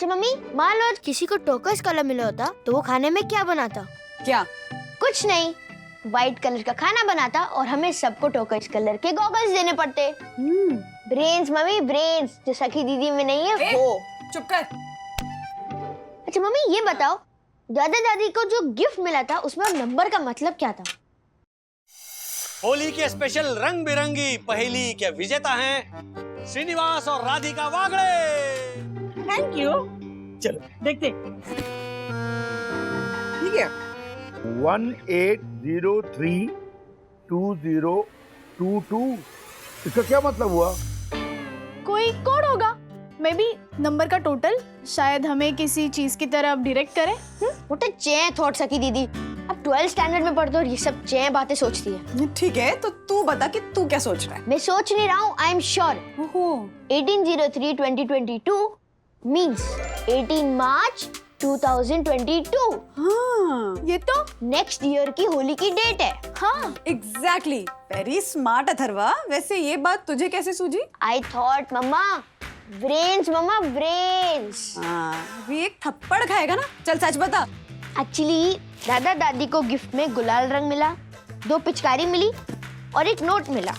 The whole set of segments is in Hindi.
अच्छा मम्मी, मान लो किसी को टर्कोइज कलर मिला होता तो वो खाने में क्या बनाता? क्या? कुछ नहीं, व्हाइट कलर का खाना बनाता और हमें सबको टर्कोइज कलर के गॉगल्स देने पड़ते। ब्रेन्स मम्मी, ब्रेन्स, जो सखी दीदी में नहीं है वो। चुप कर। अच्छा मम्मी ये बताओ, दादा दादी को जो गिफ्ट मिला था उसमें नंबर का मतलब क्या था? होली के स्पेशल रंग बिरंगी पहेली के विजेता हैं श्रीनिवास और राधिका वागड़े। Thank you. चलो देखते। ठीक है। 18032022 इसका क्या मतलब हुआ? कोई कोड होगा, मे बी नंबर का टोटल, शायद हमें किसी चीज की तरफ डायरेक्ट करे। वो तो चैं थॉट सकी दीदी, अब 12th स्टैंडर्ड में पढ़ते और ये सब चैं बातें सोचती है। ठीक है, तो तू बता कि तू क्या सोच रहा है? मैं सोच नहीं रहा हूँ, आई एम श्योर। 1803-2022 मीन्स 18 मार्च 2022। हाँ, ये तो नेक्स्ट ईयर की होली की डेट है। हाँ, एग्जैक्टली। Very smart Atharva. वैसे ये बात तुझे कैसे सूझी? I thought mamma, brains mamma, brains. हाँ, अभी एक थप्पड़ खाएगा ना। चल सच बता। एक्चुअली दादा दादी को गिफ्ट में गुलाल रंग मिला, 2 पिचकारी मिली और एक नोट मिला,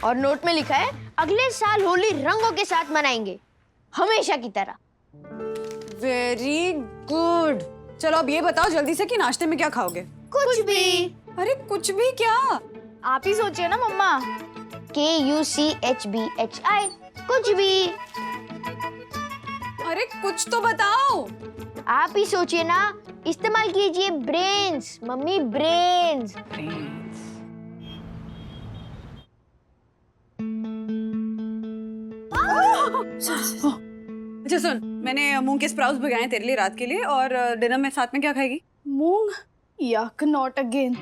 और नोट में लिखा है अगले साल होली रंगों के साथ मनाएंगे, हमेशा की तरह। Very good. चलो अब ये बताओ जल्दी से कि नाश्ते में क्या खाओगे? कुछ भी। अरे कुछ भी क्या? आप ही सोचिए ना मम्मा। KUCHBHI, कुछ भी। अरे कुछ तो बताओ। आप ही सोचिए ना, इस्तेमाल कीजिए ब्रेन्स मम्मी, ब्रेन्स। अच्छा सुन, मैंने मूंग के स्प्राउट्स भिगाए तेरे लिए रात के लिए, और डिनर में साथ में क्या खाएगी? मूंग? यक, नॉट अगेन।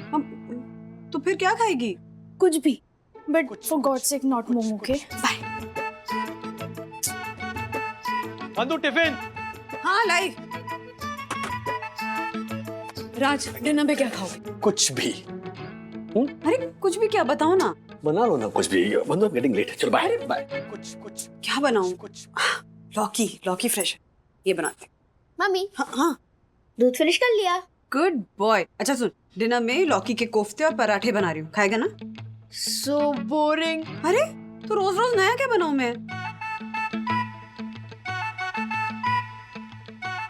तो फिर क्या खाएगी? कुछ भी, but for god sake not moong, okay? Bye. बंधु टिफिन। हाँ लाई। राज, डिनर में क्या खाओगे? कुछ भी। अरे कुछ भी क्या, बताओ ना। बना लो ना कुछ भी। बंधु गेटिंग लेट। चलो बाय बाय। कुछ क्या बनाऊं? कुछ। लौकी फ्रेश है, ये बनाते। मम्मी, हाँ, दूध फिनिश कर लिया। Good boy. अच्छा सुन, डिनर में लौकी के कोफ्ते और पराठे बना रही हूँ, खाएगा ना? So boring. अरे तो रोज रोज नया क्या बनाऊं मैं?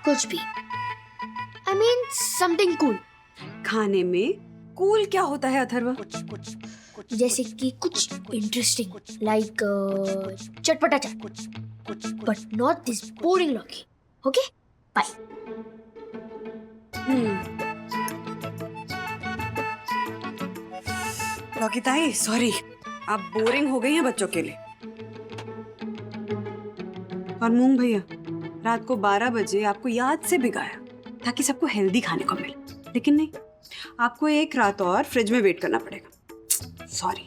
कुछ भी, आई मीन समथिंग कूल। खाने में कूल क्या होता है अथर्वा? कुछ जैसे कि कुछ interesting, like chatpata chaat, but not this boring lauki. Okay, bye. लौकी ताई, सॉरी, आप बोरिंग हो गई हैं बच्चों के लिए। और मूंग भैया, रात को 12 बजे आपको याद से भिगाया ताकि सबको हेल्दी खाने को मिले, लेकिन नहीं, आपको एक रात और फ्रिज में वेट करना पड़ेगा। सॉरी,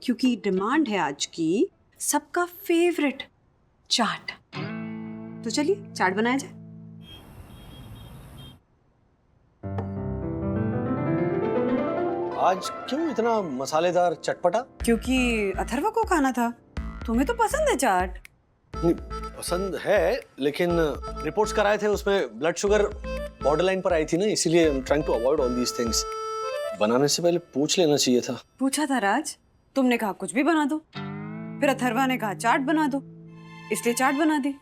क्योंकि डिमांड है आज की सबका फेवरेट चाट। तो चलिए चाट बनाया जाए। आज क्यों इतना मसालेदार चटपटा? क्योंकि अथर्वा को खाना था। तुम्हें तो पसंद है चाट। पसंद है, लेकिन रिपोर्ट्स कराए थे, उसमें ब्लड शुगर बॉर्डरलाइन पर आई थी ना, इसीलिए I am trying to avoid all these things. बनाने से पहले पूछ लेना चाहिए था। पूछा था राज, तुमने कहा कुछ भी बना दो, फिर अथर्वा ने कहा चाट बना दो, इसलिए चाट बना दी।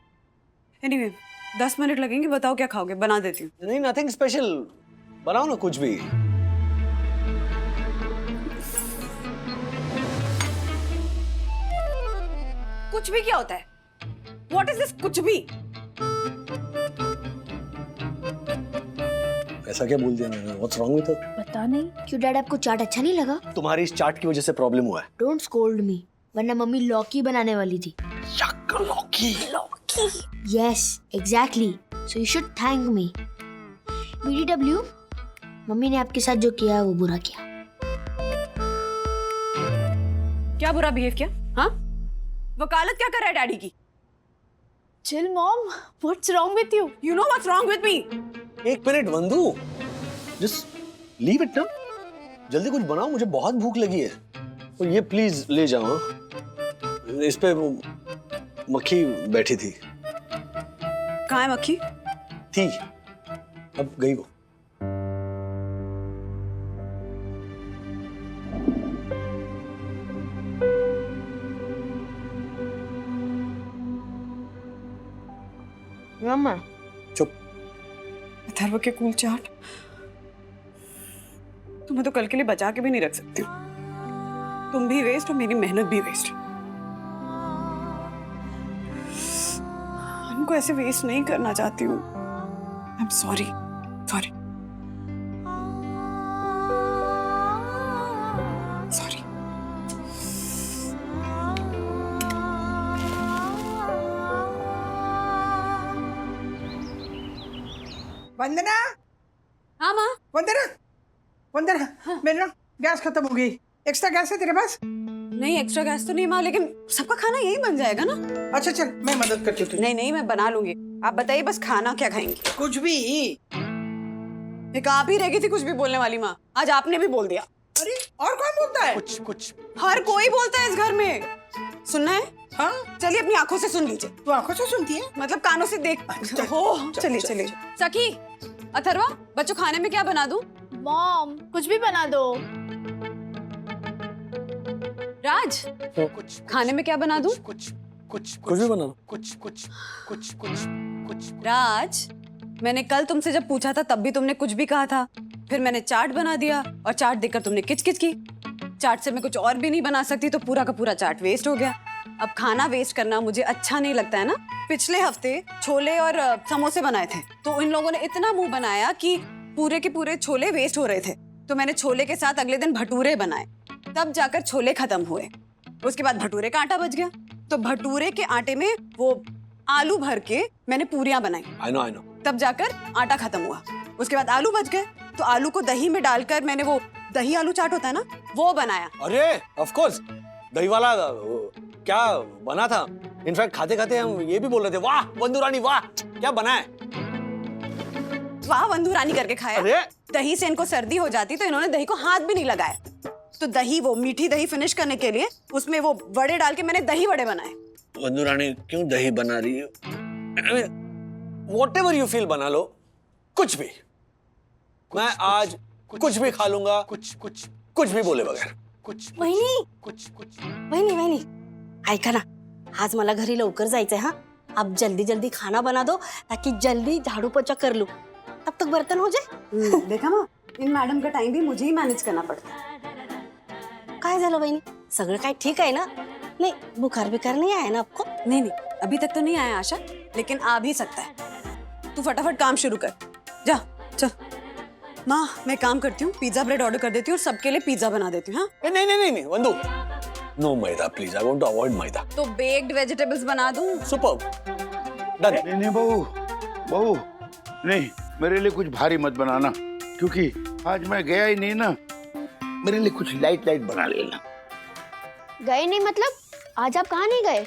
एनीवे, 10 मिनट लगेंगे, बताओ क्या खाओगे, बना देती हूँ। नहीं, नथिंग स्पेशल, बनाओ ना कुछ भी। कुछ भी क्या होता है? What is this कुछ भी? ऐसा क्या बोल दिया मैंने? What's wrong with it? पता नहीं। क्यों डैड, आपको चाट अच्छा नहीं लगा? तुम्हारी इस चाट की वजह से प्रॉब्लम हुआ है। डोंट स्कोल्ड मी, वरना मम्मी लौकी बनाने वाली थी। यक, लौकी। Yes exactly, so you should thank me. BDW, mummy ने आपके साथ जो किया वो बुरा किया। क्या बुरा बिहेव किया? हाँ, वकालत क्या कर रहा है डैडी की? Chill mom, what's wrong with you? You know what's wrong with me? एक मिनट बंधु, जस्ट लीव इट ना। जल्दी कुछ बनाओ, मुझे बहुत भूख लगी है। और ये प्लीज ले जाओ, इस पे वो मक्खी बैठी थी। कहाँ है मक्खी? थी, अब गई वो। मम्मा चुप। अथर्व के कूल चाट तुम्हें तो कल के लिए बचा के भी नहीं रख सकती हो। तुम भी वेस्ट और मेरी मेहनत भी वेस्ट। हमको ऐसे वेस्ट नहीं करना चाहती हूँ। I am sorry sorry sorry. Vandana, हाँ माँ। वंदना, वंदना, मेरे ना गैस खत्म हो गई। एक्स्ट्रा गैस है तेरे पास? नहीं एक्स्ट्रा गैस तो नहीं माँ, लेकिन सबका खाना यही बन जाएगा ना? अच्छा चल, मैं मदद करती हूँ तुझे। नहीं नहीं मैं बना लूंगी। आप बताइए बस खाना क्या खाएंगी? कुछ भी। एक आप ही रह गई थी कुछ भी बोलने वाली माँ, आज आपने भी बोल दिया। अरे और कौन बोलता है? कुछ हर कोई बोलता है इस घर में। सुनना है? हाँ, चलिए अपनी आंखों से सुन लीजिए। तू आंखों से सुनती है? मतलब कानों से देख हो। चलिए चलिए। सखी, अथर्वा, बच्चों खाने में क्या बना दूं? मॉम कुछ भी बना दो। राज, खाने में क्या बना दूं? कुछ भी बना लो। राज, मैंने कल तुमसे जब पूछा था तब भी तुमने कुछ भी कहा था। फिर मैंने चाट बना दिया और चाट देखकर तुमने किचकिच की। चाट से मैं कुछ और भी नहीं बना सकती तो पूरा का पूरा चाट वेस्ट हो गया। अब खाना वेस्ट करना मुझे अच्छा नहीं लगता है ना। पिछले हफ्ते छोले और समोसे बनाए थे तो इन लोगों ने इतना मुंह बनाया कि पूरे के पूरे छोले वेस्ट हो रहे थे। तो मैंने छोले के साथ अगले दिन भटूरे बनाए, तब जाकर छोले खत्म हुए। उसके बाद भटूरे का आटा बच गया तो भटूरे के आटे में वो आलू भर के मैंने पूरियां बनाई। I know. तब जाकर आटा खत्म हुआ। उसके बाद आलू बच गए तो आलू को दही में डालकर मैंने वो दही आलू चाट होता है ना, वो बनाया। अरे ऑफ कोर्स, दही वाला क्या बना था। इनफैक्ट खाते खाते हम ये भी बोल रहे थे, वाह वंदू रानी वाह क्या बना है। वाह वंदू रानी करके खाया। अरे दही से इनको सर्दी हो जाती तो इन्होंने दही को हाथ भी नहीं लगाया। तो दही, वो मीठी दही फिनिश करने के लिए उसमें वो वड़े डाल के मैंने दही वड़े बनाए। वंदू रानी क्यों दही बना रही है? व्हाटएवर यू फील बना लो, कुछ भी। मैं आज कुछ भी खा लूंगा, कुछ भी बोले बगैर। वहिनी ऐका ना, आज मला घरी लवकर जायचंय। हाँ, आप जल्दी जल्दी खाना बना दो ताकि जल्दी झाड़ू पोछा कर लूं, तब तक बर्तन हो जाए। देखा माँ, इन मैडम का टाइम भी मुझे ही मैनेज करना पड़ता है। काय झालं वहिनी, सगळं काय ठीक आहे ना? नहीं बुखार बिखार नहीं आया ना आपको? नहीं अभी तक तो नहीं आया आशा, लेकिन आ भी सकता है। तू फटाफट काम शुरू कर, जा चल। माँ मैं काम करती हूँ, पिज्जा ब्रेड ऑर्डर कर देती हूँ और सबके लिए पिज्जा बना देती हूँ। हाँ नहीं Vandu, no maida please, I want to avoid maida. तो बेक्ड वेजिटेबल्स बना दूँ? Superb, done. नहीं बहू नहीं, मेरे लिए कुछ भारी मत बनाना क्योंकि आज मैं गया ही नहीं ना। मेरे लिए कुछ लाइट बना लेना। गए नहीं मतलब आज आप कहाँ नहीं गए?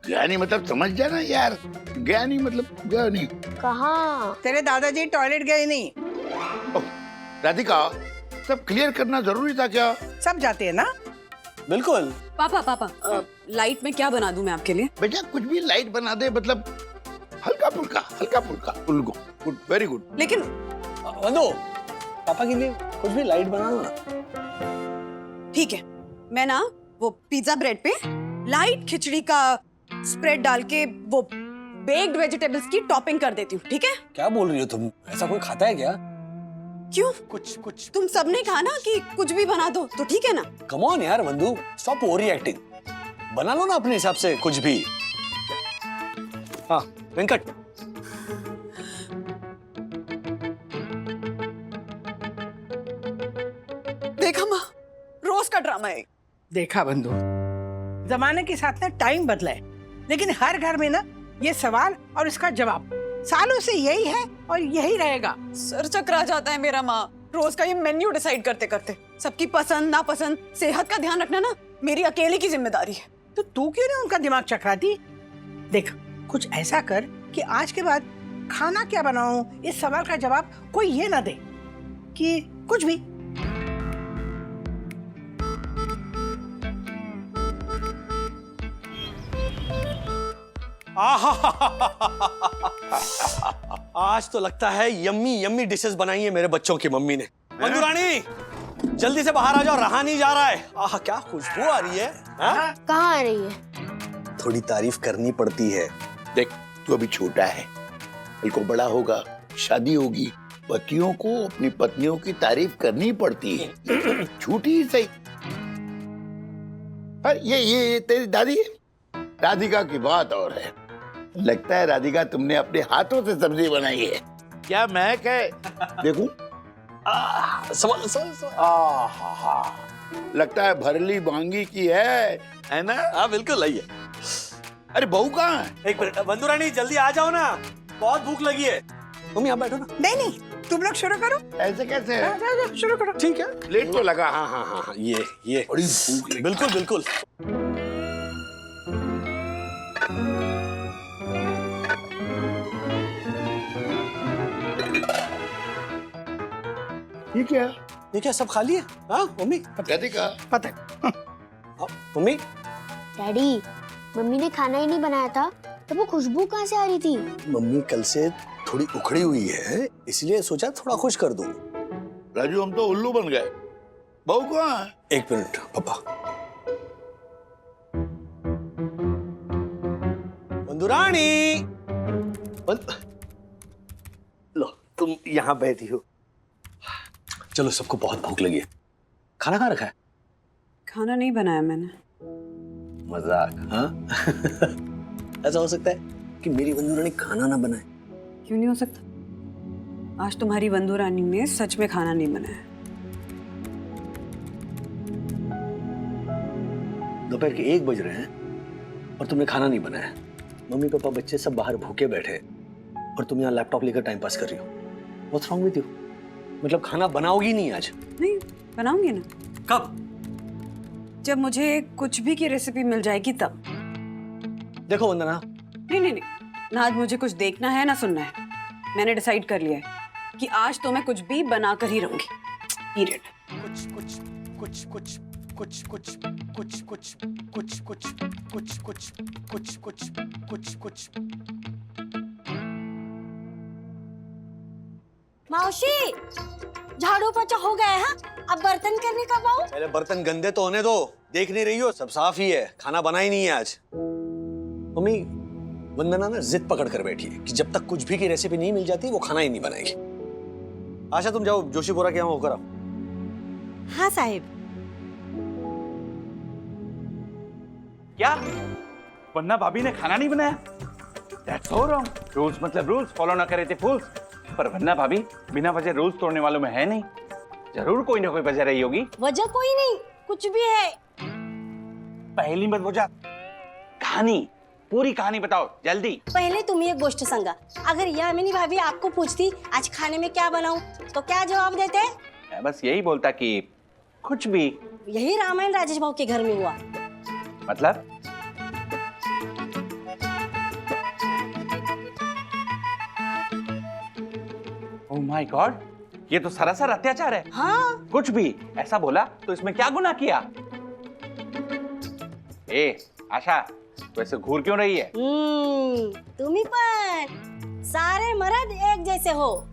गया नहीं मतलब समझ जाना यार, गया नहीं मतलब गया नहीं। कहाँ? तेरे दादाजी टॉयलेट गए नहीं? राधिका, सब क्लियर करना जरूरी था क्या? सब जाते हैं ना। बिल्कुल। पापा लाइट में क्या बना दूं मैं आपके लिए? बेटा कुछ भी लाइट बना दे, मतलब हल्का फुल्का गुड, वेरी गुड। लेकिन वंदू, पापा के लिए कुछ भी लाइट बना दो ना। ठीक है, मैं ना वो पिज्जा ब्रेड पे लाइट खिचड़ी का स्प्रेड डाल के वो बेक्ड वेजिटेबल्स की टॉपिंग कर देती हूँ, ठीक है? क्या बोल रही हो तुम? ऐसा कोई खाता है क्या? क्यों? कुछ तुम सबने कहा ना कि कुछ भी बना दो, तो ठीक है ना? कम ऑन यार वंदू, स्टॉप ओवर रिएक्टिंग। बना लो ना अपने हिसाब से कुछ भी। हाँ वेंकट, देखा माँ, रोज का ड्रामा है। देखा बंधु, जमाने के साथ ना टाइम बदला है, लेकिन हर घर में ना ये सवाल और इसका जवाब सालों से यही है और यही रहेगा। सर चकरा जाता है मेरा माँ, रोज का ये मेन्यू डिसाइड करते करते। सबकी पसंद नापसंद, सेहत का ध्यान रखना ना मेरी अकेले की जिम्मेदारी है। तो तू क्यों नहीं उनका दिमाग चकराती? देख, कुछ ऐसा कर कि आज के बाद खाना क्या बनाऊं इस सवाल का जवाब कोई ये ना दे कि कुछ भी। आज तो लगता है यम्मी यम्मी डिशेस बनाई है मेरे बच्चों की मम्मी ने। मंजू रानी, जल्दी से बाहर आ जाओ, रहा नहीं जा रहा है। आह, क्या खुशबू आ रही है। हाँ? कहाँ आ रही है? थोड़ी तारीफ करनी पड़ती है। देख, तू अभी छोटा है, कल को बड़ा होगा, शादी होगी, पतियों को अपनी पत्नियों की तारीफ करनी पड़ती है, झूठी ही सही। पर ये तेरी दादी है? राधिका की बात और है। लगता है राधिका तुमने अपने हाथों से सब्जी बनाई है। क्या महक है, देखूं? लगता है भरली बांगी की है ना? हाँ बिल्कुल आइए। अरे बहू कहाँ है? एक मिनट, मंजू रानी जल्दी आ जाओ ना, बहुत भूख लगी है। मम्मी आप बैठो ना। नहीं, तुम लोग शुरू करो। ऐसे कैसे है? जा, शुरू करो। ठीक है, लेट तो लगा। हाँ हाँ हाँ, ये बड़ी भूख लगी। बिल्कुल बिल्कुल। ये क्या सब खाली है? हाँ मम्मी। राधिका, पता है। मम्मी, डैडी, मम्मी ने खाना ही नहीं बनाया था तो वो खुशबू कहाँ से आ रही थी? मम्मी कल से थोड़ी उखड़ी हुई है, इसलिए सोचा थोड़ा खुश कर दूं। राजू हम तो उल्लू बन गए। बहू कहाँ है? एक मिनट पापा। मंदुरानी, लो तुम यहाँ बैठी हो। चलो, सबको बहुत भूख लगी है। खाना कहाँ रखा है? खाना नहीं बनाया मैंने। मजाक? हाँ? ऐसा हो सकता है कि मेरी बंधु रानी खाना ना बनाए? क्यों नहीं हो सकता? आज तुम्हारी बंधु रानी ने सच में खाना नहीं बनाया। दोपहर के 1 बज रहे हैं और तुमने खाना नहीं बनाया। मम्मी पापा बच्चे सब बाहर भूखे बैठे और तुम यहाँ लैपटॉप लेकर टाइम पास कर रही हो। What's wrong with you? मतलब खाना बनाओगी नहीं आज? नहीं, बनाऊंगी ना। कब? जब मुझे कुछ भी की रेसिपी मिल जाएगी तब। देखो वंदना, नहीं, ना आज मुझे कुछ देखना है ना सुनना है। मैंने डिसाइड कर लिया है कि आज तो मैं कुछ भी बना कर ही रहूंगी। पीरियड। कुछ कुछ कुछ कुछ कुछ कुछ कुछ कुछ कुछ कुछ कुछ कुछ कुछ कुछ कुछ कुछ। मौसी, झाड़ू पोछा हो गया है? हाँ? अब बर्तन करने कब आऊं? पहले बर्तन गंदे तो होने दो। देख नहीं रही हो, सब साफ ही है। खाना बना ही नहीं है आज। मम्मी, वंदना ना जिद पकड़ कर बैठी है कि जब तक कुछ भी की रेसिपी नहीं मिल जाती वो खाना ही नहीं बनाएगी। आशा तुम जाओ जोशीपुरा के यहाँ होकर आओ। हाँ साहिब। क्या वन्ना भाभी ने खाना नहीं बनाया? That's so wrong. रूल्स मतलब रूल्स फॉलो ना करे थे फूल्स। पर वन्ना भाभी बिना वजह रूल्स तोड़ने वालों में है नहीं। जरूर कोई ना कोई वजह रही होगी। वजह कोई नहीं, कुछ भी है। पहली मत बुझा, कहानी, पूरी कहानी बताओ जल्दी। पहले तुम एक गोष्ट सांगा। अगर यामिनी भाभी आपको पूछती आज खाने में क्या बनाऊं तो क्या जवाब देते? मैं बस यही बोलता कि कुछ भी। यही रामायण राजेश भाव के घर में हुआ। मतलब? ओह माय गॉड, ये तो सरासर अत्याचार है। हाँ। कुछ भी ऐसा बोला तो इसमें क्या गुनाह किया? ए आशा, तो ऐसे घूर क्यों रही है? तुम ही पर सारे मर्द एक जैसे हो।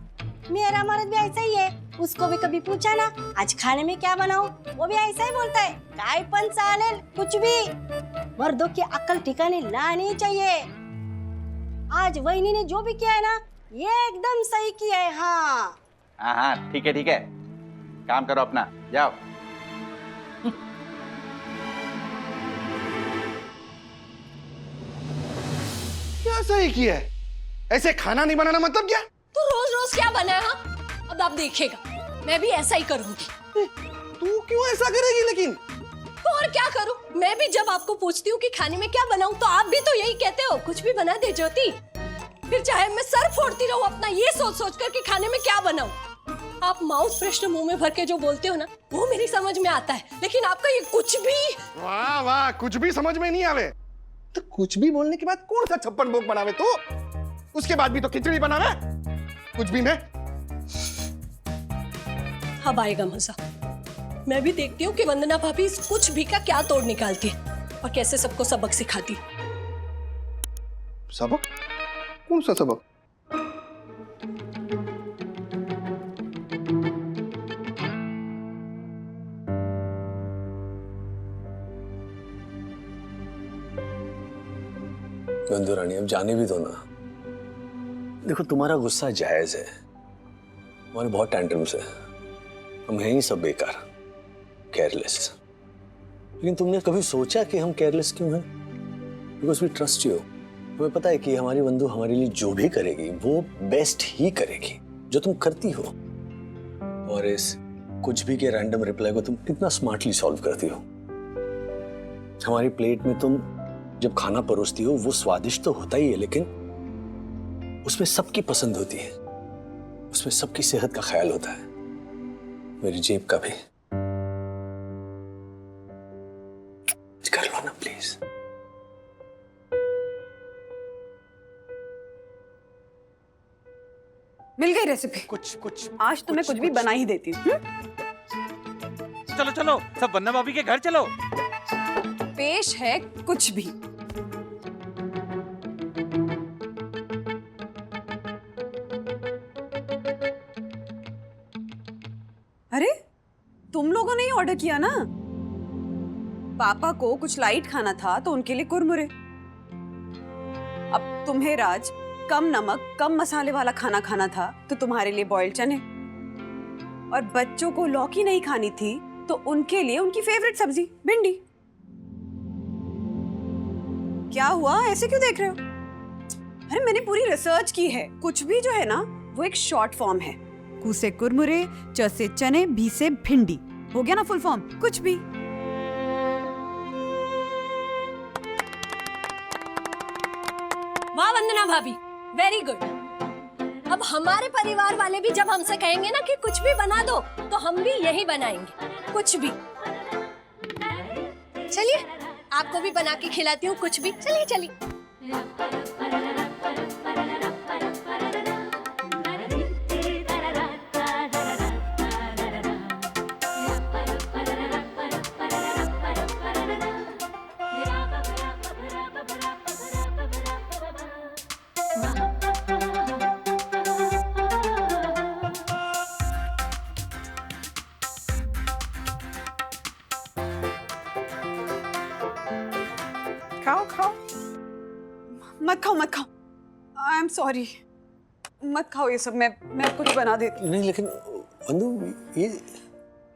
मेरा मर्द भी ऐसा ही है। उसको भी कभी पूछा ना आज खाने में क्या बनाऊं, वो भी ऐसा ही बोलता है काय पन सालेल कुछ भी। मर्दों की अक्ल ठिकाने लानी चाहिए। आज वहीनी ने जो भी किया है ना ये एकदम सही किया है। हाँ हाँ ठीक है, काम करो अपना, जाओ। क्या सही किया है? ऐसे खाना नहीं बनाना मतलब क्या? तू रोज रोज क्या बना है? हाँ? अब आप देखिएगा, मैं भी ऐसा ही करूंगी। तू क्यों ऐसा करेगी लेकिन? तो और क्या करूं? मैं भी जब आपको पूछती हूँ कि खाने में क्या बनाऊं तो आप भी तो यही कहते हो कुछ भी बना दे ज्योति। फिर चाहे मैं सर फोड़ती रहूं अपना ये सोच सोच कर कि खाने में क्या बनाऊं। आप माउथ फ्रेशनर मुंह में भर के जो बोलते हो ना वो मेरी समझ में आता है, लेकिन आपका ये कुछ भी। वाह वाह, कुछ भी समझ में नहीं आवे। तो कुछ भी बोलने के बाद कौन सा 56 भोग बनावे तू? उसके बाद भी तो खिचड़ी बनावे कुछ भी में। अब आएगा मजा। मैं भी देखती हूँ कि वंदना भाभी इस कुछ भी का क्या तोड़ निकालती है और कैसे सबको सबक सिखाती है। सबक? कौन सा सबक? गंदू रानी, अब जाने भी दो ना। देखो, तुम्हारा गुस्सा जायज है, हमारे बहुत टैंट्रम्स है, हम हैं ही सब बेकार, केयरलेस। लेकिन तुमने कभी सोचा कि हम केयरलेस क्यों हैं? Because we trust you. तुम्हें पता है कि हमारी बंधु हमारे लिए जो भी करेगी वो बेस्ट ही करेगी, जो तुम करती हो। और इस कुछ भी के रैंडम रिप्लाई को तुम कितना स्मार्टली सॉल्व करती हो। हमारी प्लेट में तुम जब खाना परोसती हो वो स्वादिष्ट तो होता ही है, लेकिन उसमें सबकी पसंद होती है, उसमें सबकी सेहत का ख्याल होता है, मेरी जेब का भी। कर लो ना प्लीज। मिल गई रेसिपी। कुछ आज तो मैं कुछ भी बना ही देती हूँ। चलो चलो, सब वन्ना भाभी के घर चलो। पेश है कुछ भी। अरे, तुम लोगों ने ही ऑर्डर किया ना? पापा को कुछ लाइट खाना था तो उनके लिए कुरमुरे। अब तुम्हें राज कम नमक कम मसाले वाला खाना खाना था तो तुम्हारे लिए बॉइल्ड चने। और बच्चों को लौकी नहीं खानी थी तो उनके लिए उनकी फेवरेट सब्जी भिंडी। क्या हुआ, ऐसे क्यों देख रहे हो? अरे मैंने पूरी रिसर्च की है। कुछ भी जो है ना वो एक शॉर्ट फॉर्म है। कु से कुरमुरे, च से चने, भी से भिंडी। हो गया ना फुल फॉर्म? कुछ भी। वाह वंदना भाभी, वेरी गुड। अब हमारे परिवार वाले भी जब हमसे कहेंगे ना कि कुछ भी बना दो तो हम भी यही बनाएंगे, कुछ भी। चलिए आपको भी बना के खिलाती हूँ कुछ भी। चलिए चलिए। खाओ खाओ। मत खाओ मत खाओ। आई एम सॉरी। मत खाओ ये सब। मैं कुछ बना देती हूँ। नहीं, लेकिन बंधु ये।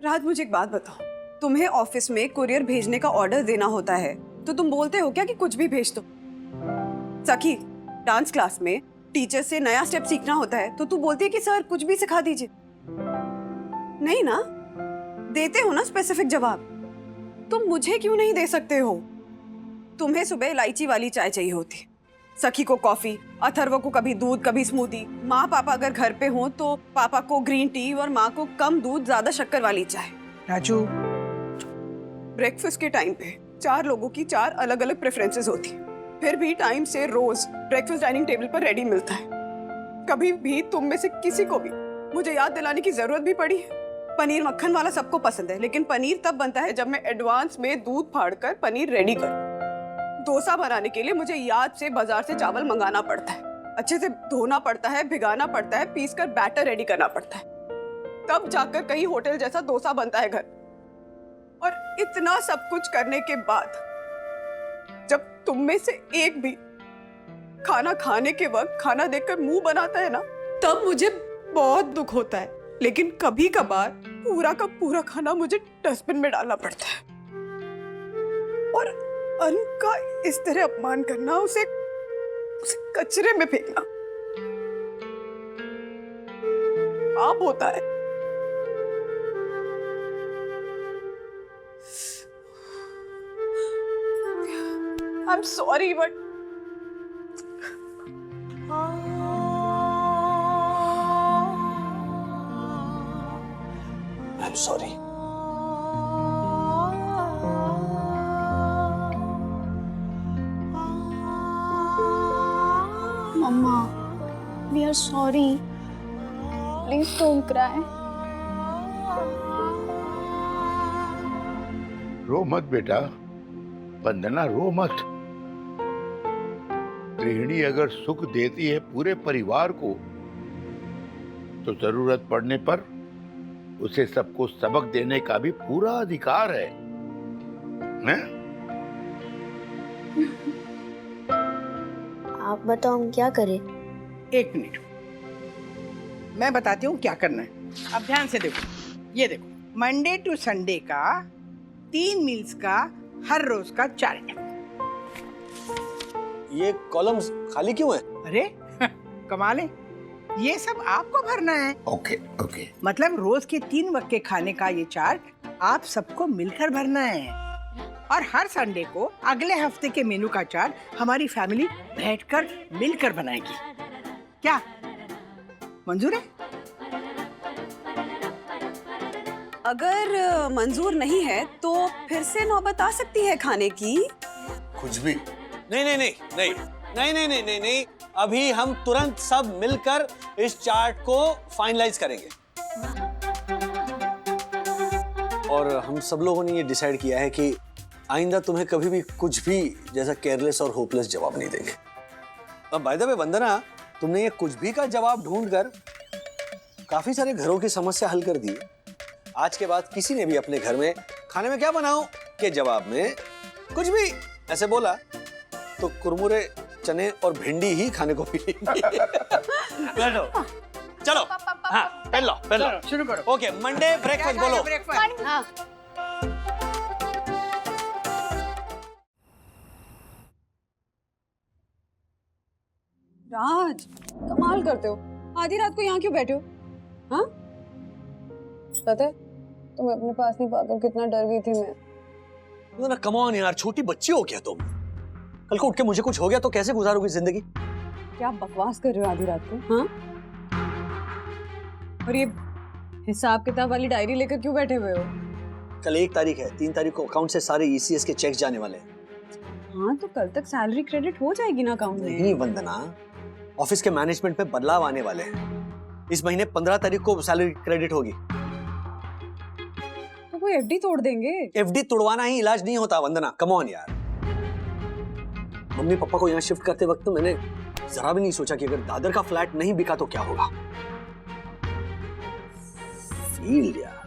राज, मुझे एक बात बताओ। तुम्हें ऑफिस में कुरियर भेजने का ऑर्डर देना होता है तो तुम बोलते हो क्या कि कुछ भी भेज दो? सखी, डांस क्लास में टीचर से नया स्टेप सीखना होता है तो तू बोलती है कि सर कुछ भी सिखा दीजिए। नहीं ना, देते हो ना स्पेसिफिक जवाब। तुम मुझे क्यों नहीं दे सकते हो? तुम्हें सुबह इलायची वाली चाय चाहिए होती, सखी को कॉफी, अथर्व को कभी दूध कभी स्मूदी। माँ पापा अगर घर पे हो तो पापा को ग्रीन टी और माँ को कम दूध ज्यादा शक्कर वाली चाय। राजू, ब्रेकफास्ट के टाइम पे 4 लोगों की 4 अलग अलग प्रेफरेंसेस होती है, फिर भी टाइम से रोज ब्रेकफास्ट डाइनिंग टेबल पर रेडी मिलता है। कभी भी तुम में से किसी को भी मुझे याद दिलाने की जरूरत भी पड़ी है? पनीर मक्खन वाला सबको पसंद है, लेकिन पनीर तब बनता है जब मैं एडवांस में दूध फाड़कर पनीर रेडी करूं। डोसा बनाने के लिए मुझे याद से बाजार से चावल मंगाना पड़ता है, अच्छे से धोना पड़ता है, भिगाना पड़ता है, पीसकर बैटर रेडी करना पड़ता है, तब जाकर कहीं होटल जैसा डोसा बनता है घर। और इतना सब कुछ करने के बाद जब तुम में से एक भी खाना खाने के वक्त खाना देखकर मुंह बनाता है ना, तब मुझे बहुत दुख होता है। लेकिन कभी कभार पूरा का पूरा खाना मुझे डस्टबिन में डालना पड़ता है। और अन्न का इस तरह अपमान करना, उसे कचरे में फेंकना पाप होता है। I'm sorry, but I'm sorry. Mama, we are sorry. Please don't cry. रो मत बेटा, वंदना रो मत। गृहिणी अगर सुख देती है पूरे परिवार को, तो जरूरत पड़ने पर उसे सबको सबक देने का भी पूरा अधिकार है, हैं? आप बताओ हम क्या करें? एक मिनट, मैं बताती हूँ क्या करना है। अब ध्यान से देखो, ये देखो, मंडे टू संडे का 3 मील्स का हर रोज का 4 टका। ये कॉलम्स खाली क्यों है? अरे कमाल है, ये सब आपको भरना है। Okay okay. मतलब रोज के 3 वक्त के खाने का ये चार्ट आप सबको मिलकर भरना है, और हर संडे को अगले हफ्ते के मेनू का चार्ट हमारी फैमिली बैठकर मिलकर बनाएगी। क्या मंजूर है? अगर मंजूर नहीं है तो फिर से नौबत आ सकती है खाने की। कुछ भी नहीं नहीं नहीं नहीं नहीं नहीं नहीं नहीं नहीं, अभी हम तुरंत सब मिलकर इस चार्ट को फाइनलाइज करेंगे। और हम सब लोगों ने ये डिसाइड किया है कि आइंदा तुम्हें कभी भी कुछ भी जैसा केयरलेस और होपलेस जवाब नहीं देंगे। अब बाय द वे वंदना, तुमने ये कुछ भी का जवाब ढूंढकर काफी सारे घरों की समस्या हल कर दी है। आज के बाद किसी ने भी अपने घर में खाने में क्या बनाऊं के जवाब में कुछ भी ऐसे बोला तो कुरमुरे, चने और भिंडी ही खाने को मिलेंगी। बैठो, चलो, हाँ, पहन लो, शुरू करो। ओके, मंडे ब्रेकफास्ट बोलो। ब्रेकफास्ट। हाँ। राज, कमाल करते हो, आधी रात को यहाँ क्यों बैठे हो? हाँ, पता है तुम्हें अपने पास नहीं पाकर कितना डर गई थी मैं। ना कम ऑन यार, छोटी बच्ची हो क्या तुम? कल को उठ के मुझे कुछ हो गया तो कैसे गुजारोगी जिंदगी? क्या बकवास कर रहे हो आधी रात को? हाँ, और ये हिसाब किताब वाली डायरी लेकर क्यों बैठे हुए हो? कल 1 तारीख है, 3 तारीख को अकाउंट से सारे ECS के चेक्स जाने वाले हैं। हाँ, तो कल तक सैलरी क्रेडिट हो जाएगी ना अकाउंट में। नहीं वंदना, ऑफिस के मैनेजमेंट में बदलाव आने वाले हैं। इस महीने 15 तारीख को सैलरी क्रेडिट होगी। तो वो FD तोड़ देंगे। FD तोड़वाना ही इलाज नहीं होता वंदना, कम ऑन यार। मम्मी पापा को यहाँ शिफ्ट करते वक्त तो मैंने जरा भी नहीं सोचा कि अगर दादर का फ्लैट नहीं बिका तो क्या होगा। फील यार।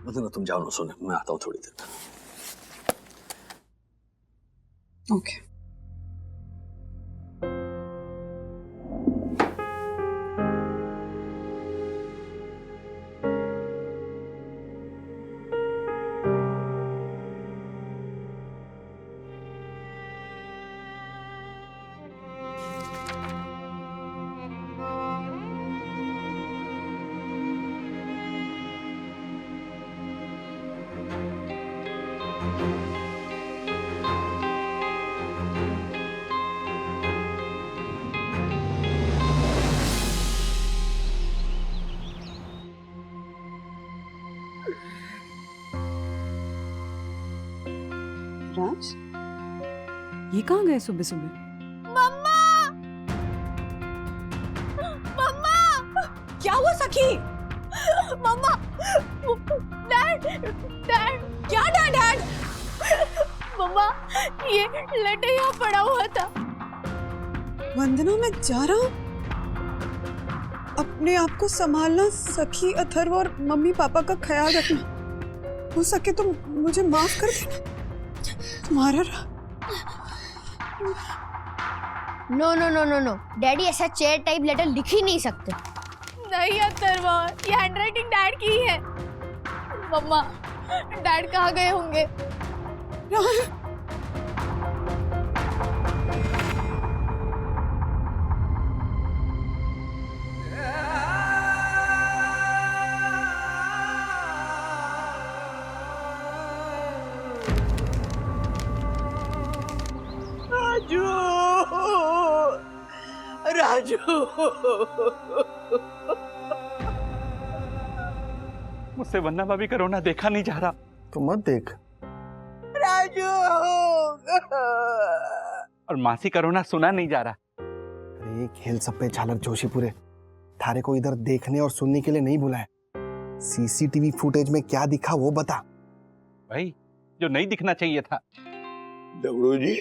वंदना तुम जाओ ना सोने, मैं आता हूँ थोड़ी देर में। ओके। राज, ये कहाँ गए सुबह सुबह? मम्मा, मम्मा, क्या हुआ सखी? मम्मा, डैड, डैड, क्या डैड? डैड मम्मा, ये लेटर यहाँ पड़ा हुआ था। वंदना, मैं जा रहा हूँ। अपने आप को संभालना, सखी, अथर्व और मम्मी पापा का ख्याल रखना। हो सके तो मुझे माफ कर देना। तुम्हारा no no no no no, daddy ऐसा चेयर टाइप लेटर लिख ही नहीं सकते। नहीं अथर्वा, ये हैंडराइटिंग डैड की है। मम्मा, डैड कहाँ गए होंगे? राजू, मुझसे वन्ना भाभी का रोना देखा नहीं जा रहा। तो मत देख। राजू, और मासी का रोना सुना नहीं जा रहा। अरे खेल सब पे झालक जोशीपुरे, थारे को इधर देखने और सुनने के लिए नहीं बुलाया। CCTV फुटेज में क्या दिखा वो बता। भाई जो नहीं दिखना चाहिए था। दगड़ू जी,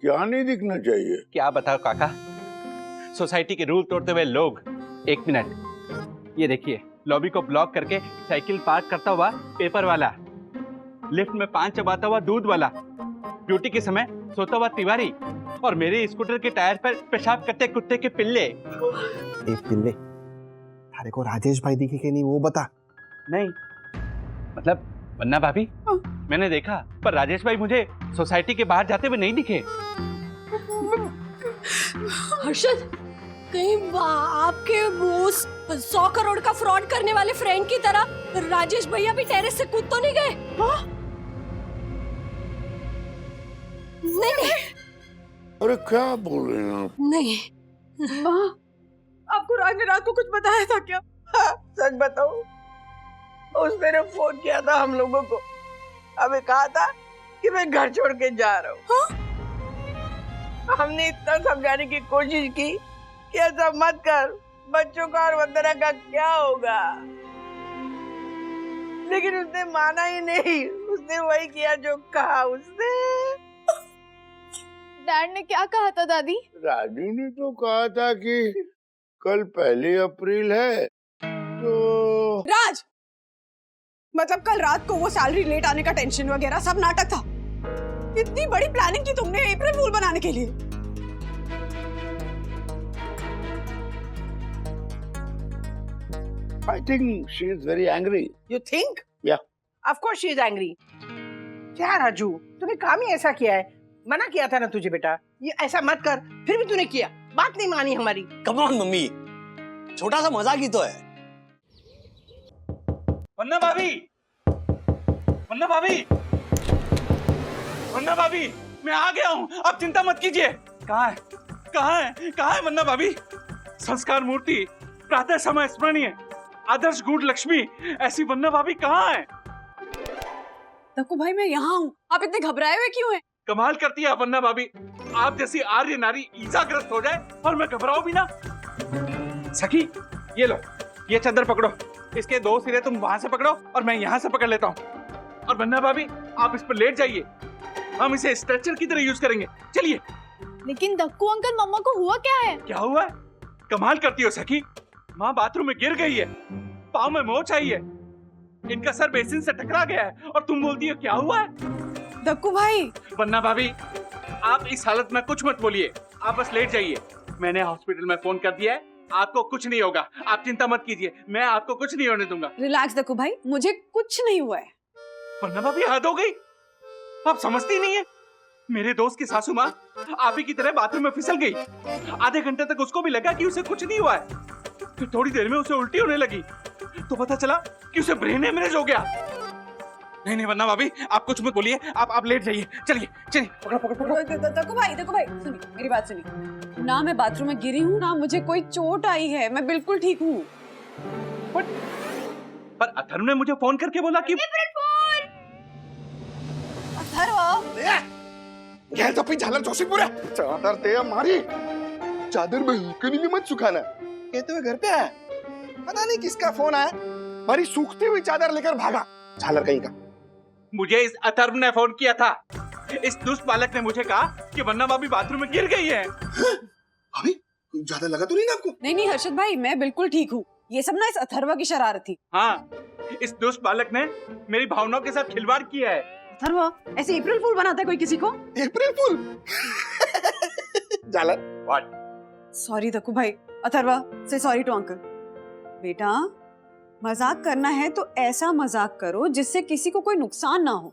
क्या नहीं दिखना चाहिए? क्या बताओ काका, सोसाइटी के रूल तोड़ते हुए लोग। एक मिनट, ये देखिए, लॉबी को ब्लॉक करके साइकिल पार्क करता हुआ पेपर वाला, लिफ्ट में पान चबाता हुआ दूध वाला, ड्यूटी के समय सोता हुआ तिवारी, और मेरे स्कूटर के टायर पर पेशाब करते कुत्ते के पिल्ले। एक पिल्ले थारे को राजेश भाई दिखे कि नहीं वो बता। नहीं मतलब वन्ना भाभी, मैंने देखा, पर राजेश भाई मुझे सोसाइटी के बाहर जाते हुए नहीं दिखे। हर्षद, कहीं आपके उस 100 करोड़ का फ्रॉड करने वाले फ्रेंड की तरह राजेश भैया भी टेरेस से कूद तो नहीं गए? नहीं नहीं अरे क्या बोल रहे हैं आप? नहीं। आपको राज ने रात को कुछ बताया था क्या? सच बताओ, उसने ने फोन किया था हम लोगों को, हमें कहा था कि मैं घर छोड़ के जा रहा हूँ। हमने इतना समझाने की कोशिश की कि ऐसा मत कर, बच्चों का और वंदना का क्या होगा, लेकिन उसने माना ही नहीं। उसने वही किया जो कहा उसने। डैड ने क्या कहा था दादी? राजू ने तो कहा था कि कल 1 अप्रैल है, तो राज, मतलब कल रात को वो सैलरी लेट आने का टेंशन वगैरह सब नाटक था। इतनी बड़ी प्लानिंग की तुमने अप्रैल फूल बनाने के लिए। I think she is very angry. You think? Yeah. Of course she is angry. क्या राजू, तूने काम ही ऐसा किया है। मना किया था ना तुझे बेटा, ये ऐसा मत कर, फिर भी तूने किया, बात नहीं मानी हमारी। कम ऑन मम्मी, छोटा सा मजाक ही तो है। वन्ना भाभी, वन्ना भाभी, वन्ना भाभी, मैं आ गया हूँ, आप चिंता मत कीजिए। कहाँ है, कहाँ है, कहाँ है वन्ना भाभी? संस्कार मूर्ति, प्रातः समय स्मरणीय, आदर्श गुड लक्ष्मी, ऐसी वन्ना भाभी कहाँ है? दक्कू भाई, मैं यहाँ हूँ, आप इतने घबराए हुए क्यों हैं? कमाल करती है वन्ना भाभी, आप जैसी आर्य नारी ईजाग्रस्त हो जाए और मैं घबराऊं भी ना। सखी, ये लो, ये चादर पकड़ो, इसके 2 सिरे तुम वहां से पकड़ो और मैं यहाँ से पकड़ लेता हूँ। और वन्ना भाभी, आप इस पर लेट जाइए, हम इसे स्ट्रेचर की तरह यूज करेंगे। चलिए। लेकिन दक्कू अंकल, मम्मा को हुआ क्या है? क्या हुआ है? कमाल करती हो सखी, माँ बाथरूम में गिर गई है, पाँव में मोच आई है, इनका सर बेसिन से टकरा गया है, और तुम बोलती हो क्या हुआ है? दक्कू भाई, वन्ना भाभी, आप इस हालत में कुछ मत बोलिए, आप बस लेट जाइए। मैंने हॉस्पिटल में फोन कर दिया है, आपको कुछ नहीं होगा, आप चिंता मत कीजिए, मैं आपको कुछ नहीं होने दूंगा। रिलैक्स दक्कू भाई, मुझे कुछ नहीं हुआ है। वन्ना भाभी, हद हो गई, आप समझती नहीं है। मेरे दोस्त की सासू माँ आप ही की तरह बाथरूम में फिसल गई, आधे घंटे तक उसको भी लगा कि उसे कुछ नहीं हुआ है, फिर थोड़ी देर में उसे उल्टी होने लगी, तो पता चला कि उसे ब्रेन हेमरेज हो गया। नहीं नहीं वन्ना भाभी, आप कुछ मत बोलिए, आप लेट जाइए। चलिए चलिए, पकड़ो पकड़ो पकड़ो। दक्कू भाई, सुनिए मेरी बात सुनिए। ना मैं बाथरूम में गिरी हूँ, ना मुझे कोई चोट आई है, मैं बिल्कुल ठीक हूँ। पर अथर्व ने मुझे फोन करके बोला कि घ्या तो झालर जोशीपुरा, चादर ते हमारी, चादर बिल्कुल भी मत सुखाना। कहते हुए घर पे आया, पता नहीं किसका फोन आया, हमारी सूखती हुई चादर लेकर भागा, झालर कहीं का। मुझे इस अथर्व ने फोन किया था, इस दुष्ट बालक ने मुझे कहा कि वन्ना भाभी बाथरूम में गिर गई है। अभी ज्यादा लगा तो नहीं ना आपको? नहीं हर्षद भाई, मैं बिल्कुल ठीक हूँ। ये सब ना इस अथर्व की शरारत थी। हाँ, इस दुष्ट बालक ने मेरी भावनाओं के साथ खिलवाड़ किया है। अथर्व, ऐसे अप्रैल फूल बनाता है कोई किसी को? अप्रैल फूल? झालर, व्हाट? सॉरी दक्कू भाई, अथर्व से सॉरी टू अंकल। बेटा, मजाक करना है तो ऐसा मजाक करो जिससे किसी को कोई नुकसान ना हो।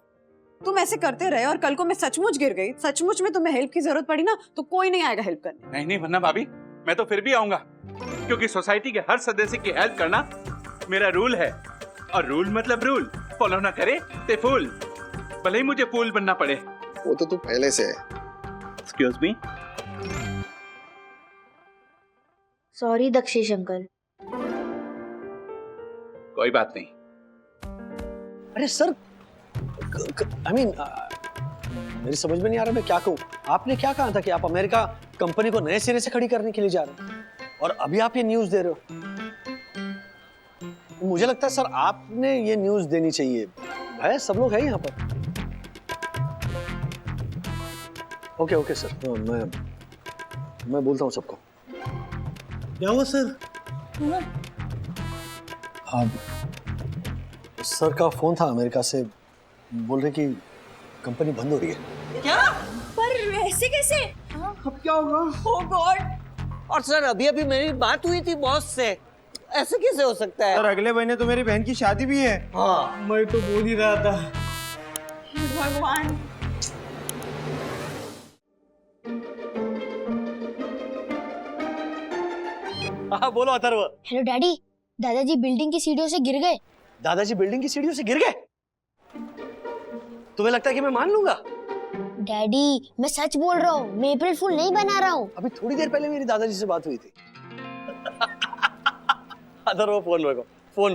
तुम ऐसे करते रहे और कल को मैं सचमुच गिर गई, सचमुच में तुम्हें हेल्प की जरूरत पड़ी ना, तो कोई नहीं आएगा हेल्प करने। नहीं वन्ना भाभी, मैं तो फिर भी आऊंगा, क्योंकि सोसाइटी के हर सदस्य की हेल्प करना मेरा रूल है, और रूल मतलब रूल, फॉलो ना करे ते फूल, भले ही मुझे फूल बनना पड़े। वो तो तू पहले से है। Excuse me. Sorry Dakshesh uncle. कोई बात नहीं। अरे सर, आई मीन मेरी समझ में नहीं आ रहा मैं क्या कहूँ। आपने क्या कहा था कि आप अमेरिका कंपनी को नए सिरे से खड़ी करने के लिए जा रहे हैं, और अभी आप ये न्यूज़ दे रहे हो। मुझे लगता है सर आपने ये न्यूज़ देनी चाहिए। है, सब लोग हैं यहाँ पर। ओके ओके सर, मैं बोलता हूँ सबको। क्या हुआ सर? हाँ, सर का फोन था अमेरिका से, बोल रहे कि कंपनी बंद हो रही है। क्या? पर ऐसे कैसे? अब क्या होगा? Oh God! और सर अभी अभी मेरी बात हुई थी बॉस से, ऐसे कैसे हो सकता है? सर अगले महीने तो मेरी बहन की शादी भी है। हाँ मैं तो बोल ही रहा था। भगवान। हाँ बोलो अथर्व। हेलो डैडी, दादाजी बिल्डिंग की सीढ़ियों से गिर गए। दादाजी बिल्डिंग की सीढ़ियों से गिर गए? तुम्हें लगता है कि मैं मान लूंगा? डैडी मैं सच बोल रहा हूँ, मैं अप्रैल फूल नहीं बना रहा हूँ। अभी थोड़ी देर पहले मेरी दादाजी से बात हुई थी। अथर्व फोन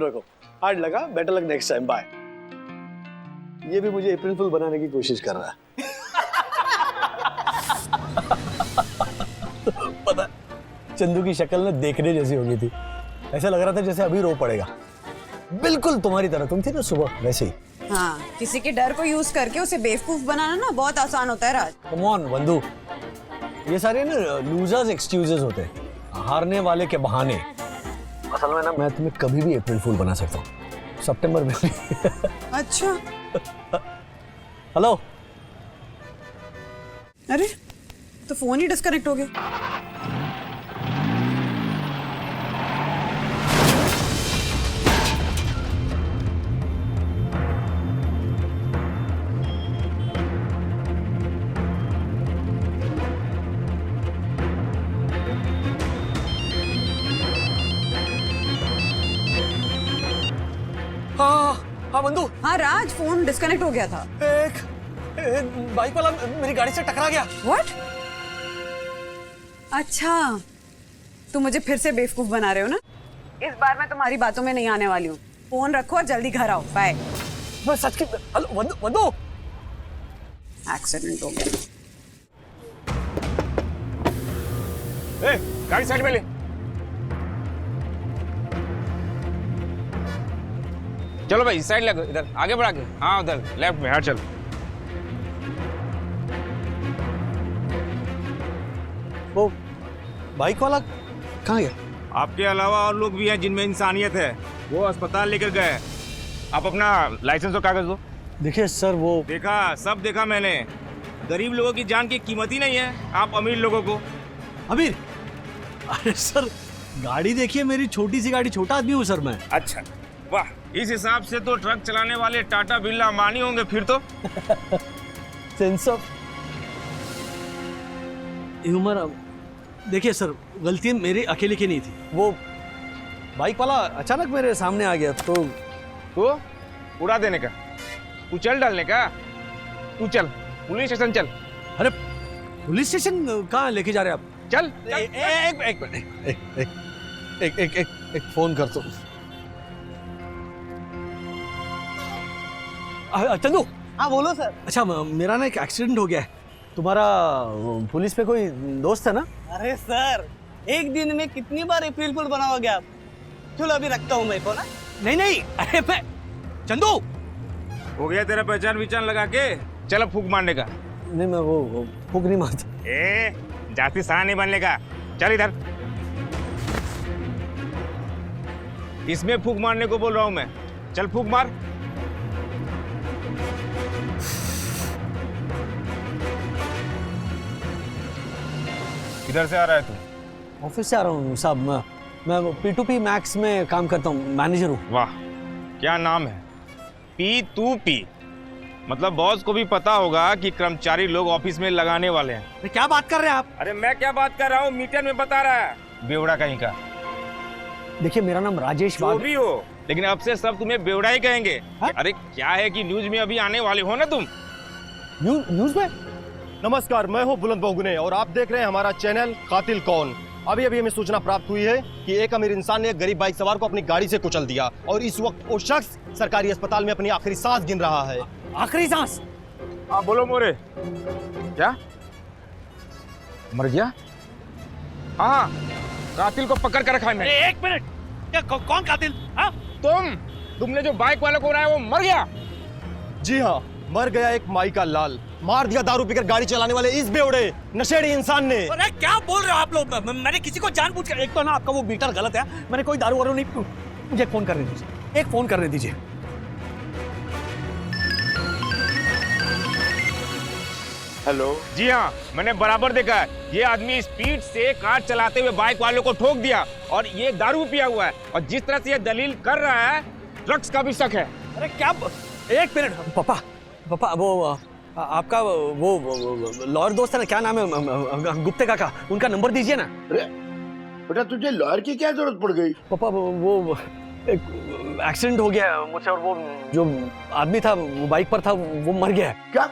रखो। हार्ड लगा, better luck next time, bye. ये भी मुझे अप्रैल फूल बनाने की कोशिश कर रहा है। पता है, चंदू की शक्ल ना देखने जैसी हो गई थी, ऐसा लग रहा था जैसे अभी रो पड़ेगा। बिल्कुल तुम्हारी तरह, तुम थी ना सुबह वैसे ही। हाँ, किसी के डर को यूज करके उसे बेवकूफ बनाना ना बहुत आसान होता है राज। कम ऑन बंधु, ये सारे ना लूजर्स एक्सक्यूजेस होते हैं, हारने वाले के बहाने। असल में ना मैं तुम्हें कभी भी अप्रैल फूल बना सकता हूँ, सितंबर में भी। अच्छा। हेलो। अरे तो फोन ही डिस्कनेक्ट हो गया। हाँ बंधु। हाँ राज, फोन डिस्कनेक्ट हो गया था। एक बाइक वाला मेरी गाड़ी से टकरा गया। व्हाट? अच्छा, तुम मुझे फिर से बेवकूफ बना रहे हो ना? इस बार मैं तुम्हारी बातों में नहीं आने वाली हूँ। फोन रखो और जल्दी घर आओ। बाय। मैं सच की। हेलो बंधु। एक्सीडेंट हो गया। गाड़ी साइड में ले। चलो भाई साइड लगो, इधर आगे बढ़ा के। हाँ उधर लेफ्ट में। हाँ चल। वो बाइक वाला कहाँ गया? आपके अलावा और लोग भी हैं जिनमें इंसानियत है, वो अस्पताल लेकर गए। आप अपना लाइसेंस और कागज दो। देखिए सर, वो देखा, सब देखा मैंने। गरीब लोगों की जान की कीमत ही नहीं है, आप अमीर लोगों को। अमीर? अरे सर गाड़ी देखिए, मेरी छोटी सी गाड़ी, छोटा आदमी हूँ सर मैं। अच्छा वाह, इस हिसाब से तो ट्रक चलाने वाले टाटा बिरला अंबानी होंगे फिर तो। Sense of humour. देखिए सर, गलती मेरी अकेले की नहीं थी, वो बाइक वाला अचानक मेरे सामने आ गया तो उड़ा देने का, कुचल डालने का। तू चल पुलिस स्टेशन चल। अरे पुलिस स्टेशन कहाँ लेके जा रहे हैं आप? चल, एक फोन कर तो। चंदू। हाँ बोलो सर। अच्छा मेरा ना एक एक्सीडेंट हो गया है, तुम्हारा पुलिस पे कोई दोस्त है ना? अरे सर, एक दिन में कितनी बार अप्रैल फूल बनाओगे आप? चलो अभी रखता हूँ मैं फोन। नहीं, अरे मैं चंदू। हो गया तेरा पहचान विचान लगा के? चल अब फूक मारने का। नहीं मैं वो फूक नहीं मारता। जाति सहा नहीं बनने का। चल इधर। इसमें फूक मारने को बोल रहा हूँ मैं। चल फूक मार। किधर से आ रहा है तू? ऑफिस से आ रहा हूँ साहब, मैं P2P मैक्स में काम करता हूँ, मैनेजर हूँ। वाह, क्या नाम है? P2P। मतलब बॉस को भी पता होगा कि कर्मचारी लोग ऑफिस में लगाने वाले हैं। क्या बात कर रहे हैं आप? अरे मैं क्या बात कर रहा हूँ, मीटर में बता रहा है। बेवड़ा कहीं का। देखिए मेरा नाम राजेश जो भी हो, लेकिन अब से सब तुम्हें बेवड़ा ही कहेंगे। अरे क्या है कि न्यूज में अभी आने वाले हो ना तुम। न्यूज में? नमस्कार, मैं हूं बुलंद बहुगुने और आप देख रहे हैं हमारा चैनल कातिल कौन। अभी अभी हमें सूचना प्राप्त हुई है कि एक अमीर इंसान ने एक गरीब बाइक सवार को अपनी गाड़ी से कुचल दिया और इस वक्त वो शख्स सरकारी अस्पताल में अपनी आखिरी सांस गिन रहा है। आखिरी सांस? हाँ बोलो मोरे। क्या मर गया? हाँ, कातिल को पकड़ कर रखा है मैंने। एक मिनट, क्या कौन कातिल? हाँ? तुमने जो बाइक वाले को उड़ाया वो मर गया। जी हाँ, मर गया एक माई का लाल, मार दिया दारू पीकर गाड़ी चलाने वाले इस बेवड़े नशेड़ी इंसान ने। अरे क्या बोल रहे हो आप लोग? मैंने किसी को जानबूझकर, एक तो ना आपका वो मीटर गलत है, मैंने कोई दारू वारू नहीं। मुझे फोन करने दीजिए, एक फोन करने दीजिए। हेलो। जी हाँ, मैंने बराबर देखा है। ये आदमी स्पीड से कार चलाते हुए बाइक वालों को ठोक दिया और ये दारू पिया हुआ है, और जिस तरह से ये दलील कर रहा है ड्रग्स का भी शक है। अरे क्या, एक मिनट पापा, वो आपका वो लॉयर दोस्त है ना, क्या नाम है, गुप्ते काका, उनका नंबर दीजिए ना। अरे बेटा, तुझे लॉयर की क्या जरूरत पड़ गई? पापा वो एक एक्सीडेंट हो गया है मुझसे, और वो जो आदमी था वो बाइक पर था, वो मर गया है। क्या?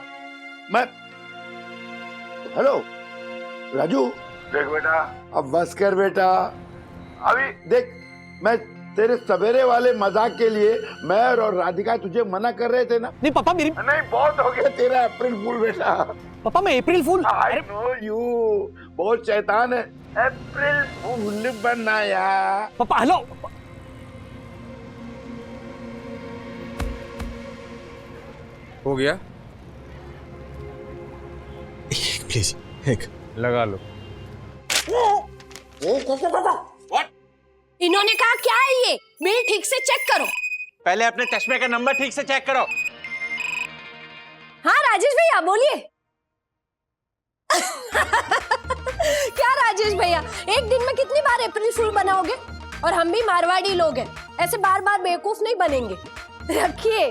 मैं हेलो राजू, देख बेटा, अब बस कर बेटा। अभी देख, मैं तेरे सवेरे वाले मजाक के लिए मैं और राधिका तुझे मना कर रहे थे ना। नहीं पापा, मेरी नहीं, बहुत हो गया तेरा अप्रैल फूल बेटा। पापा मैं अप्रैल फूल? आई नो यू, बहुत शैतान है। अप्रैल फूल बनाया। पापा हेलो। हो गया? प्लीज एक लगा लो। इन्होंने कहा क्या है ये? बिल ठीक से चेक करो। पहले अपने चश्मे का नंबर ठीक से चेक करो। हाँ राजेश भैया बोलिए। क्या राजेश भैया, एक दिन में कितनी बार अप्रैल फूल बनाओगे? और हम भी मारवाड़ी लोग हैं, ऐसे बार बार बेवकूफ नहीं बनेंगे। रखिए।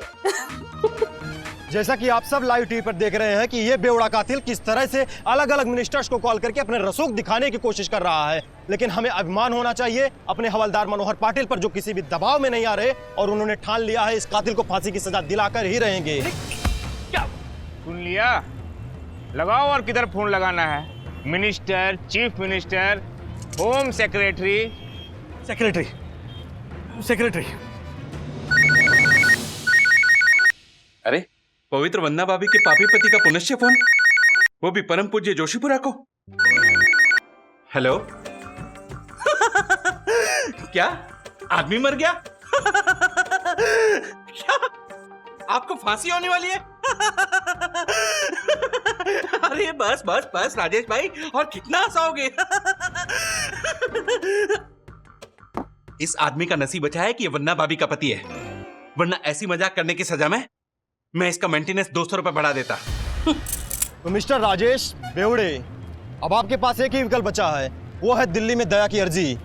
जैसा कि आप सब लाइव टीवी पर देख रहे हैं कि ये बेवड़ा कातिल किस तरह से अलग अलग मिनिस्टर्स को कॉल करके अपने रसूख दिखाने की कोशिश कर रहा है, लेकिन हमें अभिमान होना चाहिए अपने हवलदार मनोहर पाटिल पर, जो किसी भी दबाव में नहीं आ रहे और उन्होंने ठान लिया है इस कातिल को फांसी की सजा दिलाकर ही रहेंगे। क्या सुन लिया? लगाओ, और किधर फोन लगाना है? Minister, chief minister, home secretary. Secretary. अरे पवित्र वंदना भाभी के पापी पति का पुनश्च फोन, वो भी परम पूज्य जोशीपुरा को। हेलो। क्या आदमी मर गया? क्या आपको फांसी होने वाली है? अरे बस बस बस राजेश भाई, और कितना हंसाओगे? इस आदमी का नसीब अच्छा है कि ये वंदना भाभी का पति है, वरना ऐसी मजाक करने की सजा में मैं इसका मेंटेनेंस 200 रुपए बढ़ा देता। तो मिस्टर राजेश बेवड़े, अब आपके पास एक ही विकल्प बचा है, वो है दिल्ली में दया की अर्जी।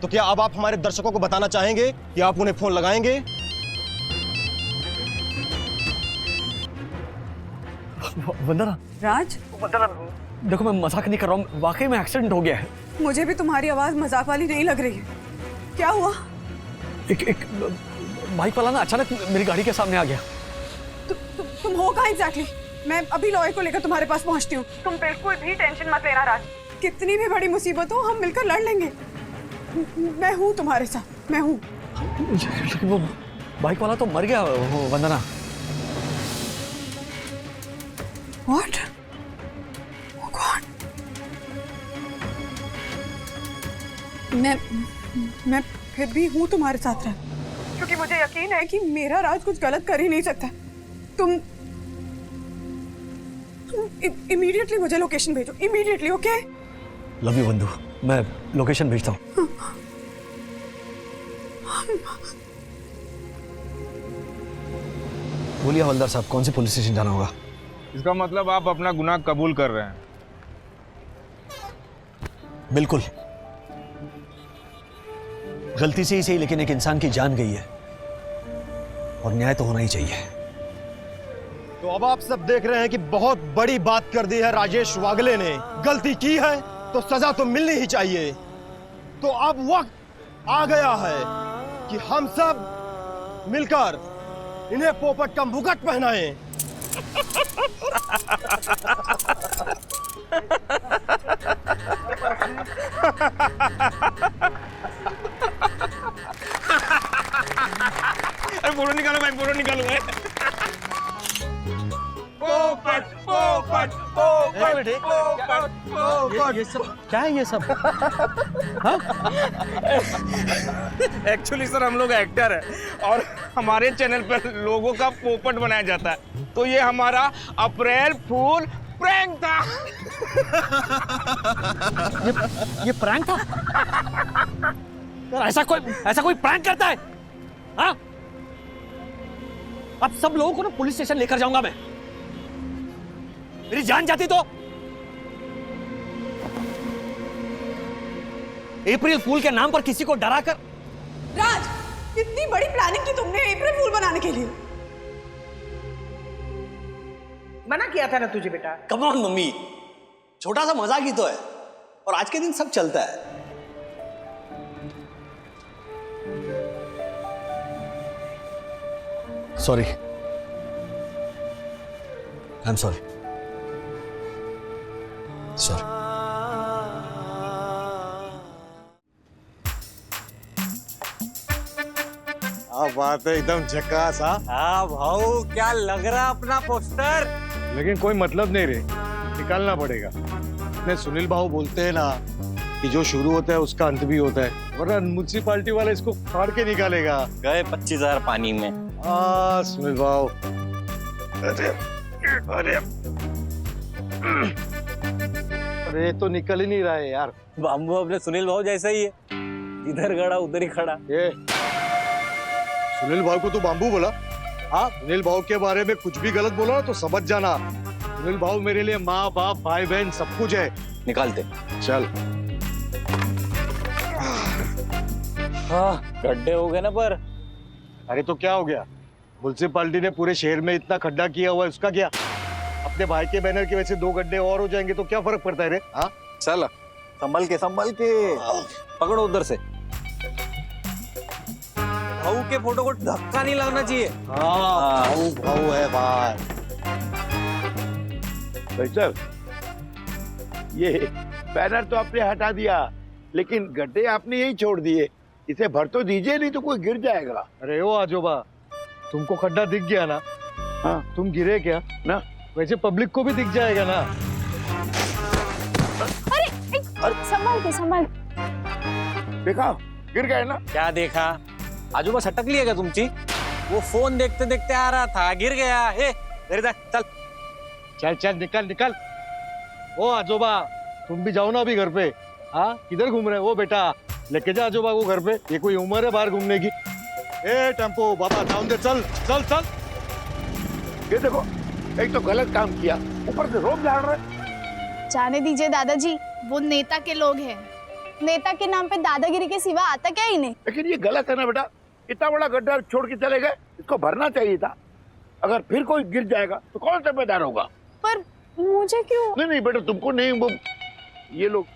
तो क्या अब आप हमारे दर्शकों को बताना चाहेंगे कि आप उन्हें फोन लगाएंगे? वंदना। राज, वंदना देखो, मैं मजाक नहीं कर रहा हूँ, वाकई में एक्सीडेंट हो गया है। मुझे भी तुम्हारी आवाज मजाक वाली नहीं लग रही है। क्या हुआ? एक बाइक वाला ना अचानक मेरी गाड़ी के सामने आ गया। तुम हो कहाँ एग्जैक्टली? मैं अभी लॉयर को लेकर तुम्हारे पास पहुंचती हूँ। तुम बिल्कुल भी टेंशन मत लेना राज, कितनी भी बड़ी मुसीबत हो हम मिलकर लड़ लेंगे। मैं हूँ तुम्हारे साथ, मैं हूँ। लेकिन वो बाइक वाला तो मर गया वंदना। What? Oh God. मैं फिर भी हूँ तुम्हारे साथ रह, क्योंकि मुझे यकीन है कि मेरा राज कुछ गलत कर ही नहीं सकता। तुम इमीडिएटली मुझे लोकेशन भेजो, इमीडिएटली, ओके? लव यू बंधु, मैं लोकेशन भेजता हूँ। बोलिए हवलदार साहब, कौन से पुलिस स्टेशन जाना होगा? इसका मतलब आप अपना गुनाह कबूल कर रहे हैं? बिल्कुल, गलती से ही सही, लेकिन एक इंसान की जान गई है और न्याय तो होना ही चाहिए। तो अब आप सब देख रहे हैं कि बहुत बड़ी बात कर दी है राजेश वागले ने। गलती की है तो सजा तो मिलनी ही चाहिए। तो अब वक्त आ गया है कि हम सब मिलकर इन्हें पोपट का मुकुट पहनाएं। अरे फोटो निकालो भाई, फोटो निकालो भाई। पोपट पोपट पोपट पोपट। ये सब क्या है? ये सब एक्चुअली सर हम लोग एक्टर हैं और हमारे चैनल पर लोगों का पोपट बनाया जाता है, तो ये हमारा अप्रैल फूल प्रैंक था। ये प्रैंक था? यार ऐसा कोई प्रैंक करता है? हाँ? अब सब लोगों को ना पुलिस स्टेशन लेकर जाऊंगा मैं। मेरी जान जाती तो। अप्रैल फूल के नाम पर किसी को डराकर। राज, इतनी बड़ी प्लानिंग की तुमने अप्रैल फूल बनाने के लिए? मना किया था ना तुझे बेटा। कम ऑन मम्मी, छोटा सा मजाक ही तो है और आज के दिन सब चलता है। Sorry, I am sorry. Sorry. बात है एकदम झकास। हाँ भाऊ, क्या लग रहा अपना पोस्टर? लेकिन कोई मतलब नहीं रे, निकालना पड़ेगा। इतने सुनील भाऊ बोलते हैं ना कि जो शुरू होता है उसका अंत भी होता है, वरना म्युनिसिपालिटी वाला इसको फाड़ के निकालेगा। गए 25,000 पानी में। सुनील भाऊ, अरे तो निकल ही नहीं रहा है यार। बाम्बू अपने सुनील भाऊ जैसा ही है, जिधर गड़ा उधर ही खड़ा। ये सुनील भाऊ को तो बाम्बू बोला? हाँ, सुनील भाऊ के बारे में कुछ भी गलत बोला तो समझ जाना, सुनील भाऊ मेरे लिए माँ बाप भाई बहन सब कुछ है। निकालते। चल। हाँ, गड्ढे हो गए ना पर। अरे तो क्या हो गया? म्युनिसिपालिटी ने पूरे शहर में इतना खड्डा किया हुआ है, उसका क्या? अपने भाई के बैनर की वजह से 2 गड्ढे और हो जाएंगे तो क्या फर्क पड़ता है रे? हाँ, चल संभल के पकड़ो उधर से। भाऊ के फोटो को धक्का नहीं लगना चाहिए। हाँ, भाऊ भाऊ है भाई। भाई साहब, ये बैनर तो आपने हटा दिया, लेकिन गड्ढे आपने यही छोड़ दिए। इसे भर तो दीजिए, नहीं तो कोई गिर जाएगा। अरे ओ आजोबा, तुमको खड्डा दिख गया ना? हाँ, तुम गिरे क्या ना? वैसे पब्लिक को भी दिख जाएगा ना। अरे संभाल। देखा, गिर गए ना? क्या देखा? आजोबा सटक लिया क्या तुमची? वो फोन देखते देखते आ रहा था, गिर गया। ए, चल चल चल, निकल। ओ आजोबा, तुम भी जाओ ना अभी घर पे। हाँ, किधर घूम रहे हो बेटा? लेके जा आजोबा को घर पे, ये कोई उम्र है बाहर घूमने की? ए टेम्पो बाबा, जाओ दे, चल। ये देखो, एक तो गलत काम किया, ऊपर से रोक झाड़ रहे। जाने दीजिए दादाजी, वो नेता के लोग हैं। नेता के नाम पे दादागिरी के सिवा आता क्या इन्हें? लेकिन ये गलत है ना बेटा, इतना बड़ा गड्ढा छोड़ के चले गए, इसको भरना चाहिए था। अगर फिर कोई गिर जाएगा तो कौन जिम्मेदार होगा? पर मुझे क्यों? नहीं बेटा, तुमको नहीं, वो ये लोग।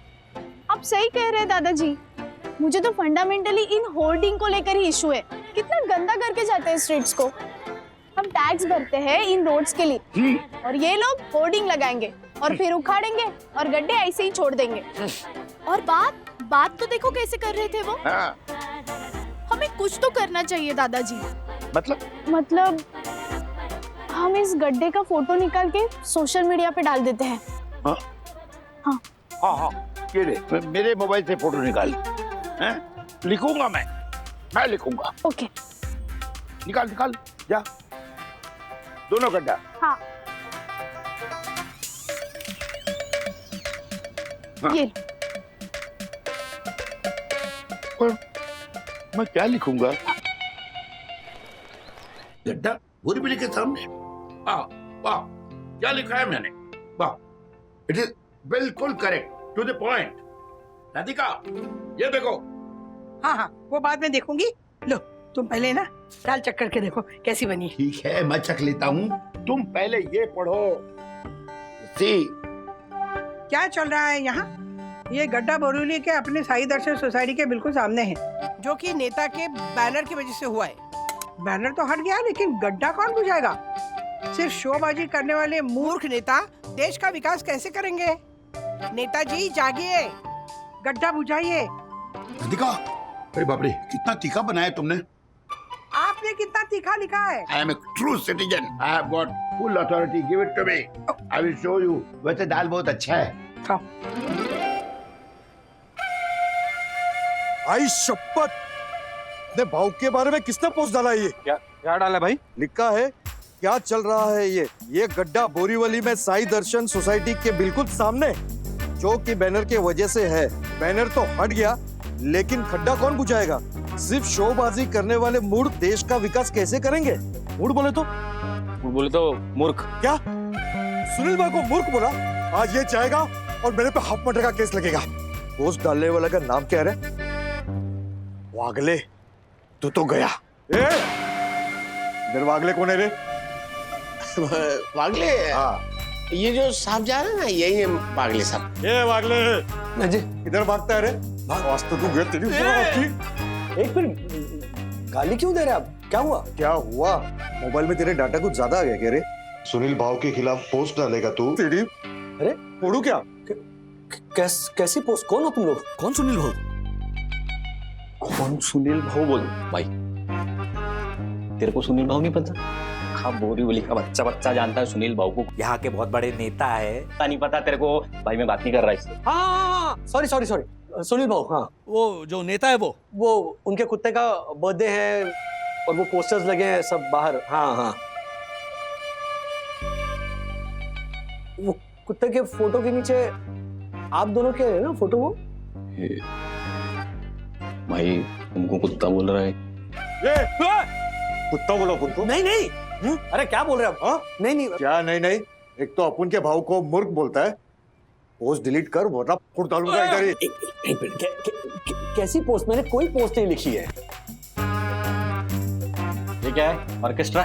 आप सही कह रहे हैं दादाजी, मुझे तो फंडामेंटली इन होर्डिंग को लेकर ही इशू है। कितना गंदा करके जाते हैं स्ट्रीट्स को। हम टैक्स भरते हैं इन रोड्स के लिए, और ये लोग होर्डिंग लगाएंगे और फिर उखाड़ेंगे और गड्ढे ऐसे ही छोड़ देंगे। और बात तो देखो कैसे कर रहे थे वो। हाँ। हमें कुछ तो करना चाहिए दादाजी। मतलब हम इस गड्ढे का फोटो निकाल के सोशल मीडिया पे डाल देते हैं। हाँ? हाँ। हाँ, ये ले, मेरे मोबाइल से फोटो निकाल। लिखूंगा मैं लिखूंगा। ओके, निकाल जा, दोनों गड्ढा। हाँ। ये पर मैं क्या लिखूंगा? गड्ढा पूरी बिल्ली के सामने। वाह, क्या लिखा है मैंने? वाह, इट इज बिल्कुल correct, to the point. Radhika, ये देखो। हाँ, वो बाद में देखूंगी। लो, तुम पहले ना दाल चख करके देखो कैसी बनी। ठीक है, मैं चख लेता हूँ, तुम पहले ये पढ़ो। सी क्या चल रहा है यहाँ? ये गड्ढा बोरीवली के अपने साई दर्शन सोसाइटी के बिल्कुल सामने है, जो कि नेता के बैनर की वजह से हुआ है। बैनर तो हट गया, लेकिन गड्ढा कौन बुझाएगा? सिर्फ शोबाजी करने वाले मूर्ख नेता देश का विकास कैसे करेंगे? नेताजी जागिए, गड्ढा बुझाइए। राधिका, अरे बाप रे, कितना तीखा बनाया तुमने। आपने कितना तीखा लिखा है? I am a true citizen. I have got full authority. Give it to me. I will show you. वैसे दाल बहुत अच्छा है। खाओ। आई शपथ, अपने भाव के बारे में किसने पोस्ट डाला ये? क्या डाला भाई? लिखा है क्या चल रहा है ये गड्ढा बोरीवली में साई दर्शन सोसाइटी के बिल्कुल सामने, जो कि बैनर के वजह से है। बैनर तो हट गया, लेकिन खड्डा कौन बुझाएगा? सिर्फ शोबाजी करने वाले मूर्ख देश का विकास कैसे करेंगे? मूर्ख बोले तो मूर्ख। क्या सुनील भाई को मूर्ख बोला? आज ये जाएगा और मेरे पे हाफ मर्डर का केस लगेगा। पोस्ट डालने वाला का नाम क्या है? वागले। तू तो गया। इधर वागले कौन है रे? वागले? हाँ, ये जो साहब जा रहे हैं ना, यही है वागले साहब। ये वागले है। हाँ जी। इधर भागता है रे? आज तो तू गया, तेरी एक मिनट, गाली क्यों दे रहे आप? क्या हुआ? क्या हुआ? मोबाइल में तेरे डाटा कुछ ज्यादा आ गया क्या रे? सुनील भाव के खिलाफ पोस्ट डालेगा तू? तेरी अरे उड़ू क्या? कैसी पोस्ट? कौन हो तुम लोग? कौन सुनील भाऊ? कौन सुनील भाऊ? बोल भाई, तेरे को सुनील भाऊ नहीं पता? हाँ, बोरीवली का बच्चा बच्चा जानता है सुनील भाऊ को, यहाँ के बहुत बड़े नेता है। पता नहीं पता तेरे को? भाई मैं बात नहीं कर रहा इससे। हाँ, सॉरी सुनील भाऊ। हाँ, वो जो नेता है वो उनके कुत्ते का बर्थडे है और वो पोस्टर्स लगे हैं सब बाहर। हाँ, वो कुत्ते के फोटो के नीचे आप दोनों के है ना फोटो? वो भाई तुमको कुत्ता बोल रहा है? कुत्ता बोला तुमको? नहीं। अरे क्या बोल रहे हैं आप? नहीं। क्या नहीं? एक तो अपन के भाव को मूर्ख बोलता है। पोस्ट डिलीट कर वरना फुट डालूंगा इधर ही। एक मिनट, कैसी पोस्ट? मैंने कोई पोस्ट नहीं लिखी है। ये क्या है? ऑर्केस्ट्रा?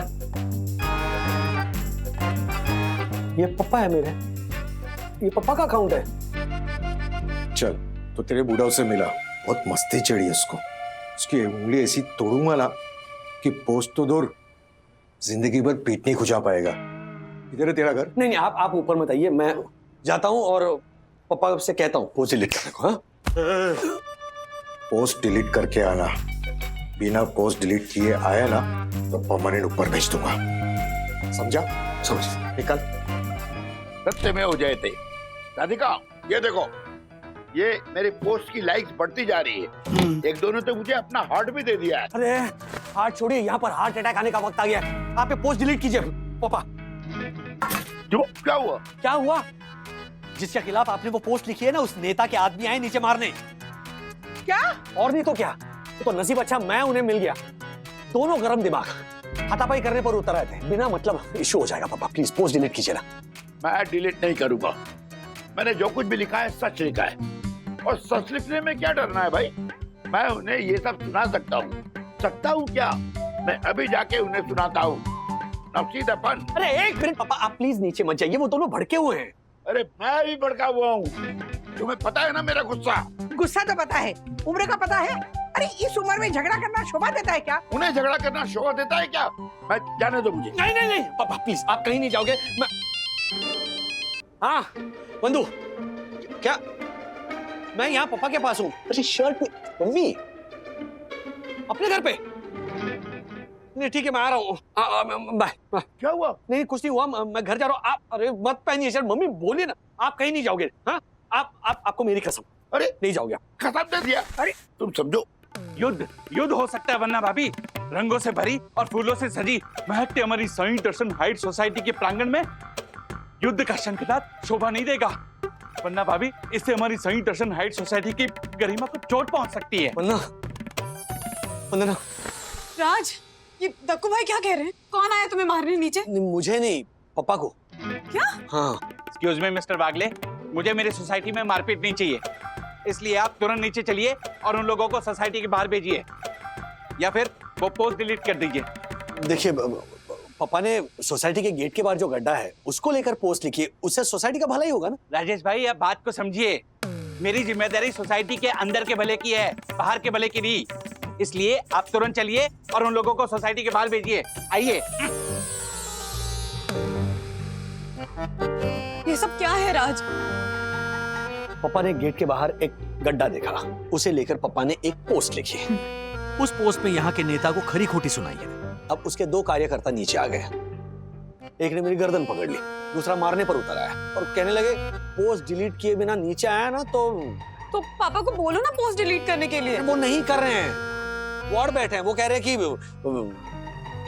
ये पप्पा है मेरे, ये पप्पा का अकाउंट है। चल, तो तेरे बूढ़ा से मिला, बहुत मस्ती चढ़ी है उसको। उसकी उंगली ऐसी तोड़ूंगा ना कि पोस्ट तो दूर, जिंदगी भर पेट नहीं खुजा पाएगा। इधर है तेरा घर? नहीं, आप ऊपर मत आइए, मैं जाता हूँ और पापा से कहता हूँ पोस्ट डिलीट करने को। हाँ, पोस्ट डिलीट करके आना। बिना पोस्ट डिलीट किए आया ना तो परमानेंट ऊपर भेज दूंगा, समझा? समझ। निकल। सत्य में हो जाए थे। राधिका, ये देखो, ये मेरी पोस्ट की लाइक्स बढ़ती जा रही है। एक दोनों तो मुझे अपना हार्ट भी दे दिया है। अरे हार्ट छोड़िए, यहाँ पर हार्ट अटैक आने का वक्त आ गया है। आप ये पोस्ट डिलीट कीजिए पापा। जो क्या हुआ? क्या हुआ? जिसके खिलाफ आपने वो पोस्ट लिखी है ना, उस नेता के आदमी आए नीचे मारने। क्या? और नहीं तो क्या, तो नसीब अच्छा मैं उन्हें मिल गया। दोनों गरम दिमाग हाथापाई करने पर उतर आए थे। बिना मतलब इशू हो जाएगा पापा, प्लीज पोस्ट डिलीट कीजिए ना। मैं डिलीट नहीं करूंगा। मैंने जो कुछ भी लिखा है सच लिखा है, और सच लिखने में क्या डरना है भाई? मैं उन्हें ये सब सुना सकता हूँ क्या? मैं अभी जाके उन्हें सुनाता हूँ। नफसी दफन। अरे एक मिनट पापा, आप प्लीज नीचे मत जाइए, वो दोनों भड़के हुए हैं। अरे मैं भी भड़का हुआ हूँ, तुम्हें पता है ना मेरा गुस्सा। गुस्सा तो पता है, उम्र का पता है। अरे इस उम्र में झगड़ा करना शोभा देता है क्या? उन्हें झगड़ा करना शोभा देता है क्या? मैं जाने दो मुझे। नहीं पापा प्लीज, आप कहीं नहीं जाओगे। मैं हाँ बंधु, क्या मैं यहाँ पापा के पास हूँ? अरे शर्ट मम्मी अपने घर पे? नहीं ठीक है, मैं आ रहा हूँ। बाय। क्या हुआ? नहीं कुछ नहीं हुआ, मैं घर जा रहा हूँ। आप अरे मत पहनिए शर्ट। मम्मी बोलिए ना, आप कहीं नहीं जाओगे। हाँ, आपको मेरी कसम। अरे नहीं जाओगे? कसम दे दिया। अरे तुम समझो, युद्ध हो सकता है वरना भाभी, रंगों से भरी और फूलों से सजी महकते हमारी साई दर्शन हाइट सोसाइटी के प्रांगण में युद्ध का शंखनाद शोभा नहीं देगा, वरना भाभी इससे हमारी साई दर्शन हाइट सोसाइटी की गरिमा को चोट पहुंच सकती है। वंदना। राज, ये दक्कू भाई क्या कह रहे हैं? कौन आया तुम्हें मारने नीचे? मुझे नहीं, पापा को। क्या? हाँ। एक्सक्यूज मी मिस्टर वागले, मुझे मेरी सोसाइटी में मारपीट नहीं चाहिए, इसलिए आप तुरंत नीचे चलिए और उन लोगों को सोसाइटी के बाहर भेजिए, या फिर वो पोस्ट डिलीट कर दीजिए। देखिए पापा ने सोसाइटी के गेट के बाहर जो गड्ढा है उसको लेकर पोस्ट लिखी है, उससे सोसाइटी का भला ही होगा ना। राजेश भाई, आप बात को समझिए, मेरी जिम्मेदारी सोसाइटी के अंदर के भले की है, बाहर के भले की नहीं। इसलिए आप तुरंत चलिए और उन लोगों को सोसाइटी के बाहर भेजिए। आइए। ये सब क्या है राज? पापा ने गेट के बाहर एक गड्ढा देखा, उसे लेकर पापा ने एक पोस्ट लिखी। उस पोस्ट में यहाँ के नेता को खरी खोटी सुनाई है। अब उसके दो कार्यकर्ता नीचे आ गए, एक ने मेरी गर्दन पकड़ ली, दूसरा मारने पर उतर आया और कहने लगे पोस्ट डिलीट किए बिना नीचे आया ना तो तो पापा को बोलो ना पोस्ट डिलीट करने के लिए। वो नहीं कर रहे हैं, वो और बैठे हैं। वो कह रहे हैं कि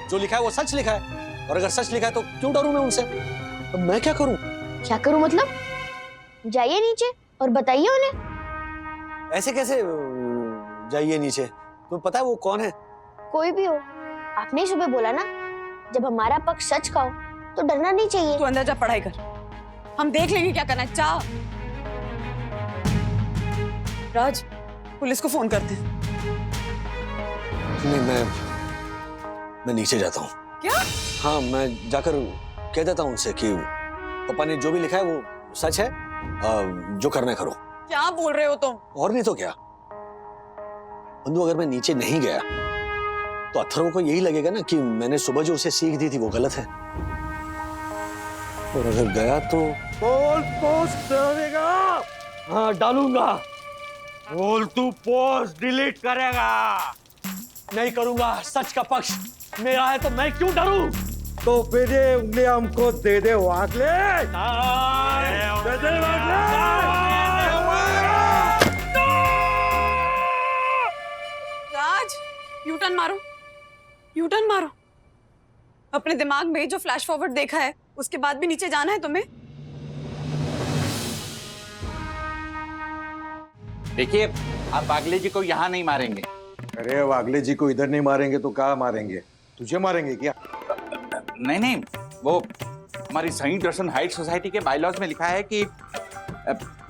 जो लिखा है वो सच लिखा है, और अगर सच लिखा है तो क्यों डरूं मैं उनसे? अब मैं क्या करूं? क्या करूं मतलब? जाइए नीचे और बताइए उन्हें। ऐसे कैसे जाइए नीचे? तुम्हें पता है वो कौन है? कोई भी हो, आपने ही सुबह बोला ना, जब हमारा पक्ष सच का हो तो डरना नहीं चाहिए। तू अंदर जा, पढ़ाई कर, हम देख लेंगे क्या करना है। जा राज, पुलिस को फोन करते हैं। नहीं, मैं नीचे जाता हूँ। क्या? हाँ, मैं जाकर कह देता हूँ उनसे कि पापा ने जो भी लिखा है वो सच है, जो करना है करो। क्या बोल रहे हो तुम? और नहीं तो क्या। बंधु, अगर मैं नीचे नहीं गया तो अथर्व को यही लगेगा ना कि मैंने सुबह जो उसे सीख दी थी वो गलत है, और अगर गया तो पोस्ट डालेगा? हाँ, डालूंगा। बोल तू पोस्ट डिलीट करेगा? नहीं करूंगा। सच का पक्ष मेरा है तो मैं क्यों डरूं? तो फिर ये उंगली हमको दे दे वागले। दे दे वागले। राज, यू टर्न मारो, यू टर्न मारो। अपने दिमाग में जो फ्लैश फॉरवर्ड देखा है उसके बाद भी नीचे जाना है तुम्हें? देखिए, आप बागले जी को यहाँ नहीं मारेंगे। अरे वागले जी को इधर नहीं मारेंगे तो कहाँ मारेंगे? तुझे मारेंगे क्या? नहीं नहीं, वो हमारी संयुक्त दर्शन हाइट सोसाइटी के बायलॉज में लिखा है कि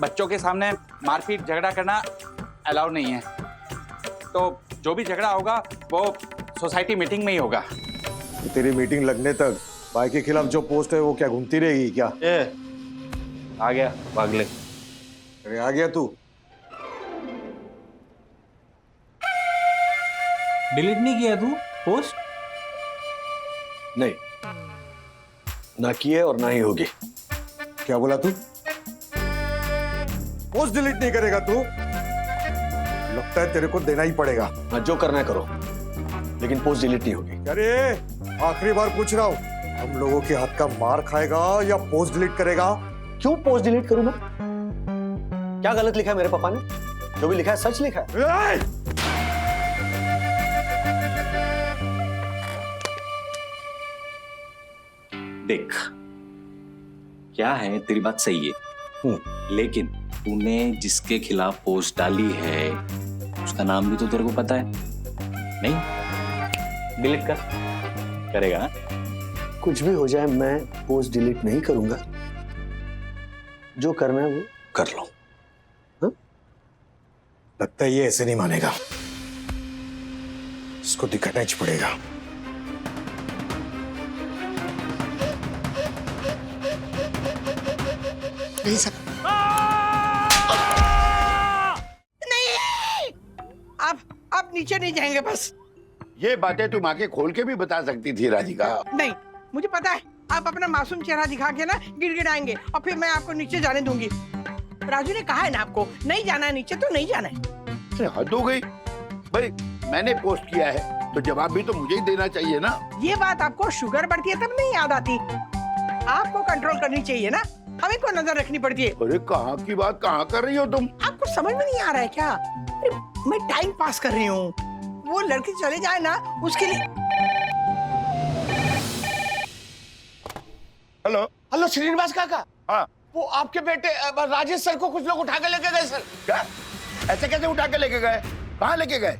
बच्चों के सामने मारपीट झगड़ा करना अलाउ नहीं है। तो जो भी झगड़ा होगा वो सोसाइटी मीटिंग में ही होगा। तेरी मीटिंग लगने तक भाई के खिलाफ जो पोस्ट है वो क्या घूमती रहेगी क्या? आ गया बागले। अरे आ गया तू? डिलीट नहीं किया तू पोस्ट? नहीं, ना की है और ना ही होगी। क्या बोला तू? पोस्ट डिलीट नहीं करेगा तू? लगता है तेरे को देना ही पड़ेगा। हाँ, जो करना है करो, लेकिन पोस्ट डिलीट नहीं होगी। अरे आखिरी बार पूछ रहा हूँ, हम लोगों के हाथ का मार खाएगा या पोस्ट डिलीट करेगा? क्यों पोस्ट डिलीट करूं मैं? क्या गलत लिखा है मेरे पापा ने? जो भी लिखा है सच लिखा है। देख, क्या है, तेरी बात सही है, लेकिन तूने जिसके खिलाफ पोस्ट डाली है उसका नाम भी तो तेरे को पता है नहीं? डिलीट करेगा? कुछ भी हो जाए मैं पोस्ट डिलीट नहीं करूंगा। जो करना है वो कर लो। हाँ? लगता है ये ऐसे नहीं मानेगा, इसको दिखाना ही पड़ेगा। नहीं सर, नहीं, आप नीचे नहीं जाएंगे बस। ये बातें तुम आके खोल के भी बता सकती थी राधिका। नहीं, मुझे पता है आप अपना मासूम चेहरा दिखा के ना गिड़गिड़ाएंगे और फिर मैं आपको नीचे जाने दूंगी। राजू ने कहा है ना आपको नहीं जाना है नीचे, तो नहीं जाना है। हद हो गई भाई, मैंने पोस्ट किया है तो जवाब भी तो मुझे ही देना चाहिए ना। ये बात आपको शुगर बढ़ती है तब नहीं याद आती। आपको कंट्रोल करनी चाहिए ना, हमें को नजर रखनी पड़ती है। अरे कहाँ की बात कहाँ कर रही हो तुम? आपको समझ में नहीं आ रहा है क्या? अरे मैं टाइम पास कर रही हूँ, वो लड़की चले जाए ना उसके लिए। हेलो हेलो श्रीनिवास काका। हाँ, वो आपके बेटे राजेश सर को कुछ लोग उठा के लेके गए सर। क्या? ऐसे कैसे उठा के लेके गए? कहाँ लेके गए?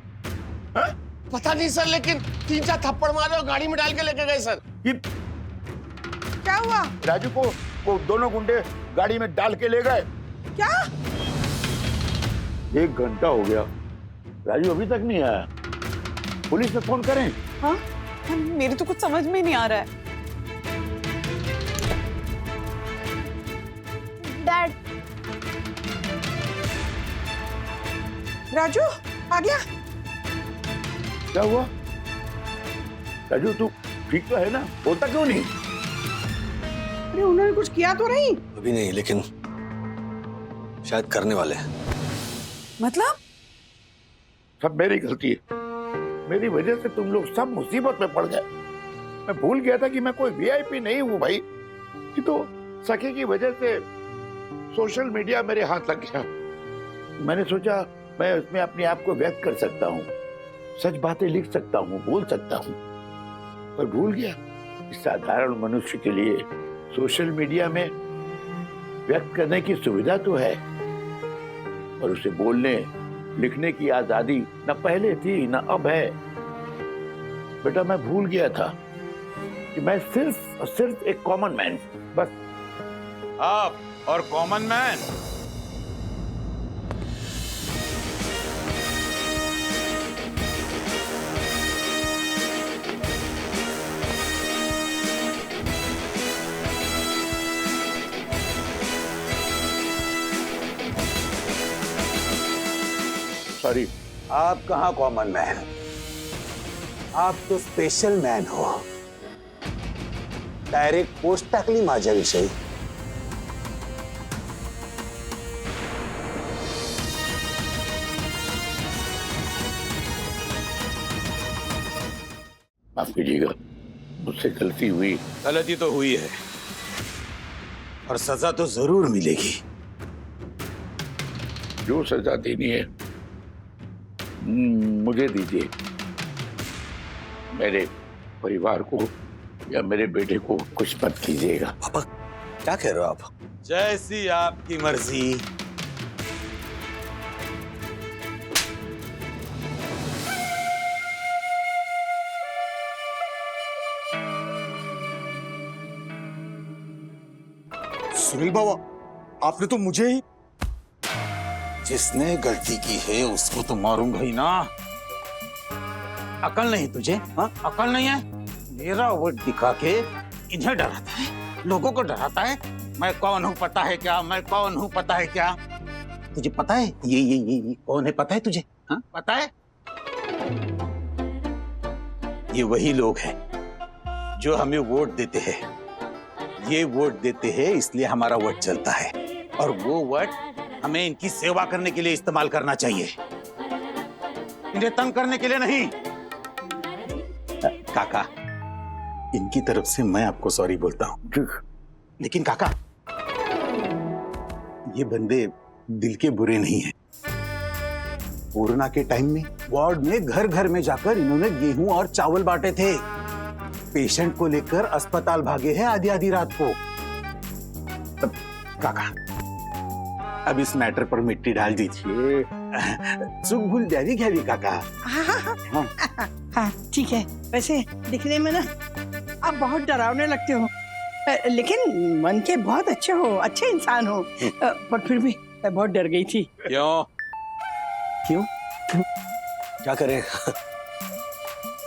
हाँ? पता नहीं सर, लेकिन 3-4 थप्पड़ मारे और गाड़ी में डाल के लेके गए सर। क्या हुआ? राजू को वो दोनों गुंडे गाड़ी में डाल के ले गए। क्या? 1 घंटा हो गया, राजू अभी तक नहीं आया। पुलिस में फोन करें? हाँ, मेरे तो कुछ समझ में नहीं आ रहा है। डैड, राजू आ गया? क्या हुआ? राजू तू ठीक तो है ना? होता क्यों नहीं? अरे उन्होंने कुछ किया तो नहीं? अभी नहीं, लेकिन शायद करने वाले हैं। मतलब? सब मेरी गलती है, मेरी वजह से तुम लोग सब मुसीबत में पड़ गए। मैं भूल गया था कि मैं कोई वीआईपी नहीं हूँ भाई, कि तो सखी की वजह से सोशल मीडिया मेरे हाथ लग गया। मैंने सोचा मैं उसमें अपने आप को व्यक्त कर सकता हूँ, सच बातें लिख सकता हूँ, बोल सकता हूँ, पर भूल गया कि साधारण मनुष्य के लिए सोशल मीडिया में व्यक्त करने की सुविधा तो है, और उसे बोलने लिखने की आजादी न पहले थी न अब है। बेटा मैं भूल गया था कि मैं सिर्फ और सिर्फ एक कॉमन मैन, बस। आप और कॉमन मैन। सॉरी। आप कहाँ कॉमन मैन, आप तो स्पेशल मैन हो। डायरेक्ट पोस्ट टाकली माझ्याविषयी। माफ कीजिएगा, मुझसे गलती हुई। गलती तो हुई है और सजा तो जरूर मिलेगी। जो सजा देनी है मुझे दीजिए। मेरे परिवार को या मेरे बेटे को कुछ मत कीजिएगा। पापा क्या कह रहे हो आप? जैसी आपकी मर्जी। सुनील बाबा, आपने तो मुझे ही। जिसने गलती की है उसको तो मारूंगा ही ना। अकल नहीं तुझे? हाँ, अकल नहीं है? मेरा वोट दिखा के इन्हें डराता है, लोगों को डराता है। मैं कौन हूँ पता है क्या? मैं कौन हूँ पता है क्या? तुझे पता है ये कौन है पता है तुझे? हाँ पता है? ये वही लोग हैं जो हमें वोट देते हैं। ये वोट देते हैं इसलिए हमारा वोट चलता है, और वो वोट हमें इनकी सेवा करने के लिए इस्तेमाल करना चाहिए, इन्हें तंग करने के लिए नहीं। काका, इनकी तरफ से मैं आपको सॉरी बोलता हूं, लेकिन काका ये बंदे दिल के बुरे नहीं हैं। कोरोना के टाइम में वार्ड में घर घर में जाकर इन्होंने गेहूं और चावल बांटे थे। पेशेंट को लेकर अस्पताल भागे हैं आधी आधी रात को। काका अब इस मैटर पर मिट्टी डाल दीजिए, सुख भूल जाएगी क्या काका? हाँ ठीक है। वैसे दिखने में ना आप बहुत डरावने लगते हो, लेकिन मन के बहुत अच्छे हो, अच्छे इंसान हो। पर फिर भी मैं बहुत डर गई थी। क्यों? क्यों? क्या करें?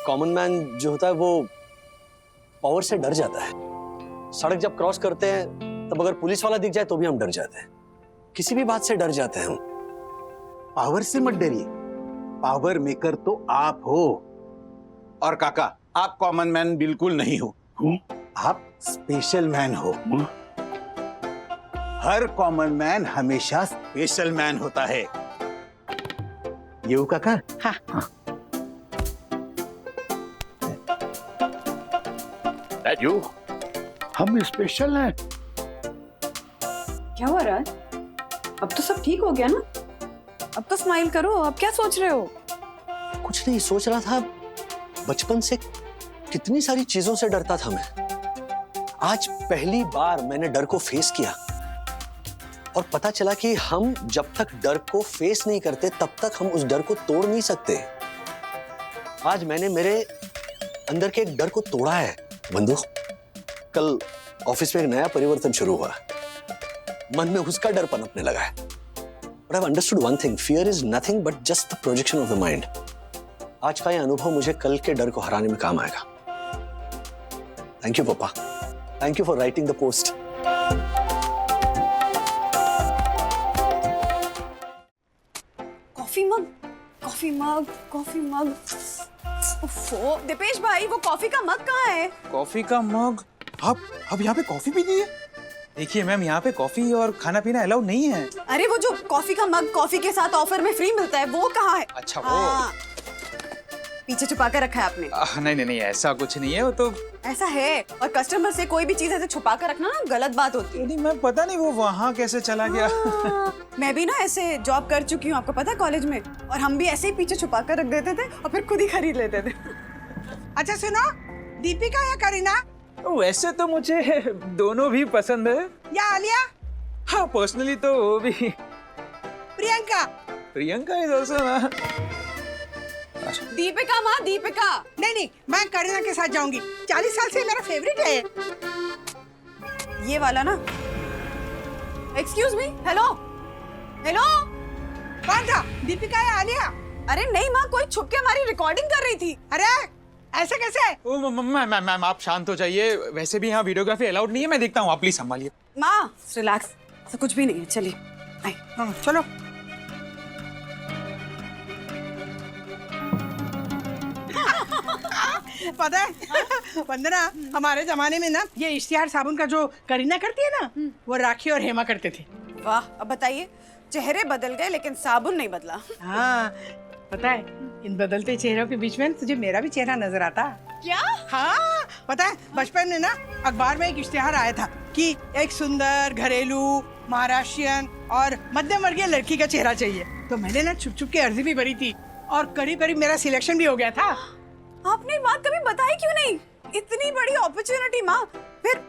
कॉमन मैन जो होता है वो पावर से डर जाता है। सड़क जब क्रॉस करते हैं तब अगर पुलिस वाला दिख जाए तो भी हम डर जाते हैं, किसी भी बात से डर जाते हैं हम। पावर से मत डरिए, पावर मेकर तो आप हो। और काका आप कॉमन मैन बिल्कुल नहीं हो, आप स्पेशल मैन हो। हर कॉमन मैन हमेशा स्पेशल मैन होता है। ये हो काका? हाँ। राजू, हम स्पेशल हैं। क्या हुआ राज? अब तो सब ठीक हो गया ना? अब तो स्माइल करो। अब क्या सोच रहे हो? कुछ नहीं सोच रहा था, बचपन से कितनी सारी चीजों से डरता था मैं। आज पहली बार मैंने डर को फेस किया और पता चला कि हम जब तक डर को फेस नहीं करते तब तक हम उस डर को तोड़ नहीं सकते। आज मैंने मेरे अंदर के एक डर को तोड़ा है बंधु। कल ऑफिस में एक नया परिवर्तन शुरू हुआ, मन में उसका डर पनपने लगा है। But I've understood one thing, fear is nothing but just the projection of the mind. आज का ये अनुभव मुझे कल के डर को हराने में काम आएगा। Thank you पापा, thank you for writing the post. Coffee mug, coffee mug, coffee mug. ओफो, दीपेश भाई वो कॉफी का मग कहाँ है? कॉफी का मग? अब यहाँ पे कॉफी पीनी है? देखिए मैम, यहाँ पे कॉफी और खाना पीना अलाउड नहीं है। अरे वो जो कॉफी का मग कॉफी के साथ ऑफर में फ्री मिलता है वो कहाँ है? अच्छा हाँ। पीछे छुपा कर रखा है आपने? नहीं नहीं ऐसा कुछ नहीं है, वो तो ऐसा है, और कस्टमर से कोई भी चीज ऐसे छुपा कर रखना ना गलत बात होती है। नहीं, मैं पता नहीं वो वहाँ कैसे चला गया। मैं भी ना ऐसे जॉब कर चुकी हूँ, आपको पता है, कॉलेज में, और हम भी ऐसे ही पीछे छुपा कर रख देते थे और फिर खुद ही खरीद लेते थे। अच्छा सुनो, दीपिका या करीना वैसे तो मुझे दोनों भी पसंद है। या आलिया? हाँ, पर्सनली तो वो भी। प्रियंका? प्रियंका इज आल्सो ना। दीपिका माँ, दीपिका। नहीं, मैं करीना के साथ जाऊंगी। 40 साल से मेरा फेवरेट है ये वाला ना। Excuse me, hello hello. कौन था, दीपिका या आलिया? अरे नहीं माँ, कोई छुप के हमारी रिकॉर्डिंग कर रही थी। अरे ऐसे कैसे? मैम आप शांत हो जाइए, वैसे भी यहाँ वीडियोग्राफी अलाउड नहीं है, मैं देखता हूँ, आप प्लीज संभालिए। माँ रिलैक्स, ऐसा कुछ भी नहीं है, चलिए चलो। पता है वंदना, हमारे जमाने में ना ये इश्तिहार साबुन का जो करीना करती है ना, वो राखी और हेमा करते थे। वाह, अब बताइए, चेहरे बदल गए लेकिन साबुन नहीं बदला। हाँ, पता है इन बदलते चेहरों के बीच में तुझे मेरा भी चेहरा नजर आता। क्या? हाँ, पता है बचपन में ना अखबार में एक इश्तिहार आया था कि एक सुंदर घरेलू महाराष्ट्रियन और मध्यम वर्गीय लड़की का चेहरा चाहिए, तो मैंने ना छुप छुप के अर्जी भी भरी थी और करीब करीब मेरा सिलेक्शन भी हो गया था। आपने बात कभी बताई क्यों नहीं? इतनी बड़ी अपॉर्चुनिटी माँ, फिर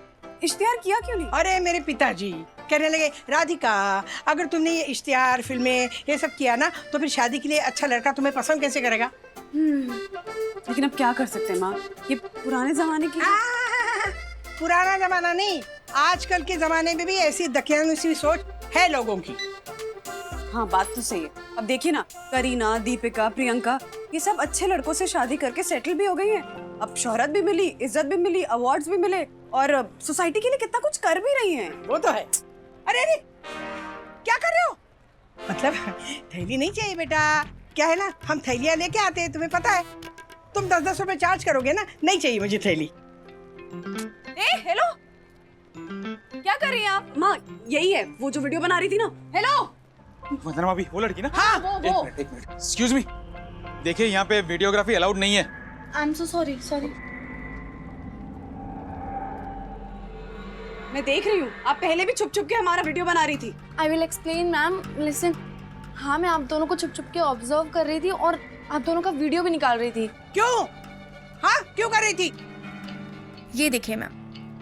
इश्तिहार किया क्यों नहीं? अरे मेरे पिताजी कहने लगे, राधिका अगर तुमने ये इश्तिहार फिल्में ये सब किया ना तो फिर शादी के लिए अच्छा लड़का तुम्हें पसंद कैसे करेगा? लेकिन अब क्या कर सकते हैं माँ, ये पुराने जमाने की। पुराना जमाना नहीं, आजकल के जमाने में भी ऐसी दकियानुसी सोच है लोगों की। हाँ बात तो सही है। अब देखिए ना, करीना, दीपिका, प्रियंका, ये सब अच्छे लड़कों से शादी करके सेटल भी हो गई हैं। अब शोहरत भी मिली, इज्जत भी मिली, अवार्ड्स भी मिले और सोसाइटी के लिए कितना कुछ कर भी रही हैं। वो तो है। अरे अरे क्या कर रहे हो? मतलब थैली नहीं चाहिए बेटा, क्या है ना, हम थैलियाँ लेके आते हैं, तुम्हें पता है। तुम 10-10 रुपए चार्ज करोगे ना, नहीं चाहिए मुझे थैली। हेलो, क्या कर रही हैं आप? माँ यही है वो जो वीडियो बना रही थी ना। हेलो वंदना भाभी, वो लड़की ना? हाँ वो एक मिनट एक्सक्यूज मी, देखिए यहाँ पे वीडियोग्राफी अलाउड नहीं है। I am so sorry. मैं देख रही हूँ, आप पहले भी छुप छुप के हमारा वीडियो बना रही थी। I will explain ma'am, listen. हाँ, मैं आप दोनों को छुप छुप के ऑब्जर्व कर रही थी और आप दोनों का वीडियो भी निकाल रही थी। क्यों? हाँ क्यों कर रही थी? ये देखिए मैम,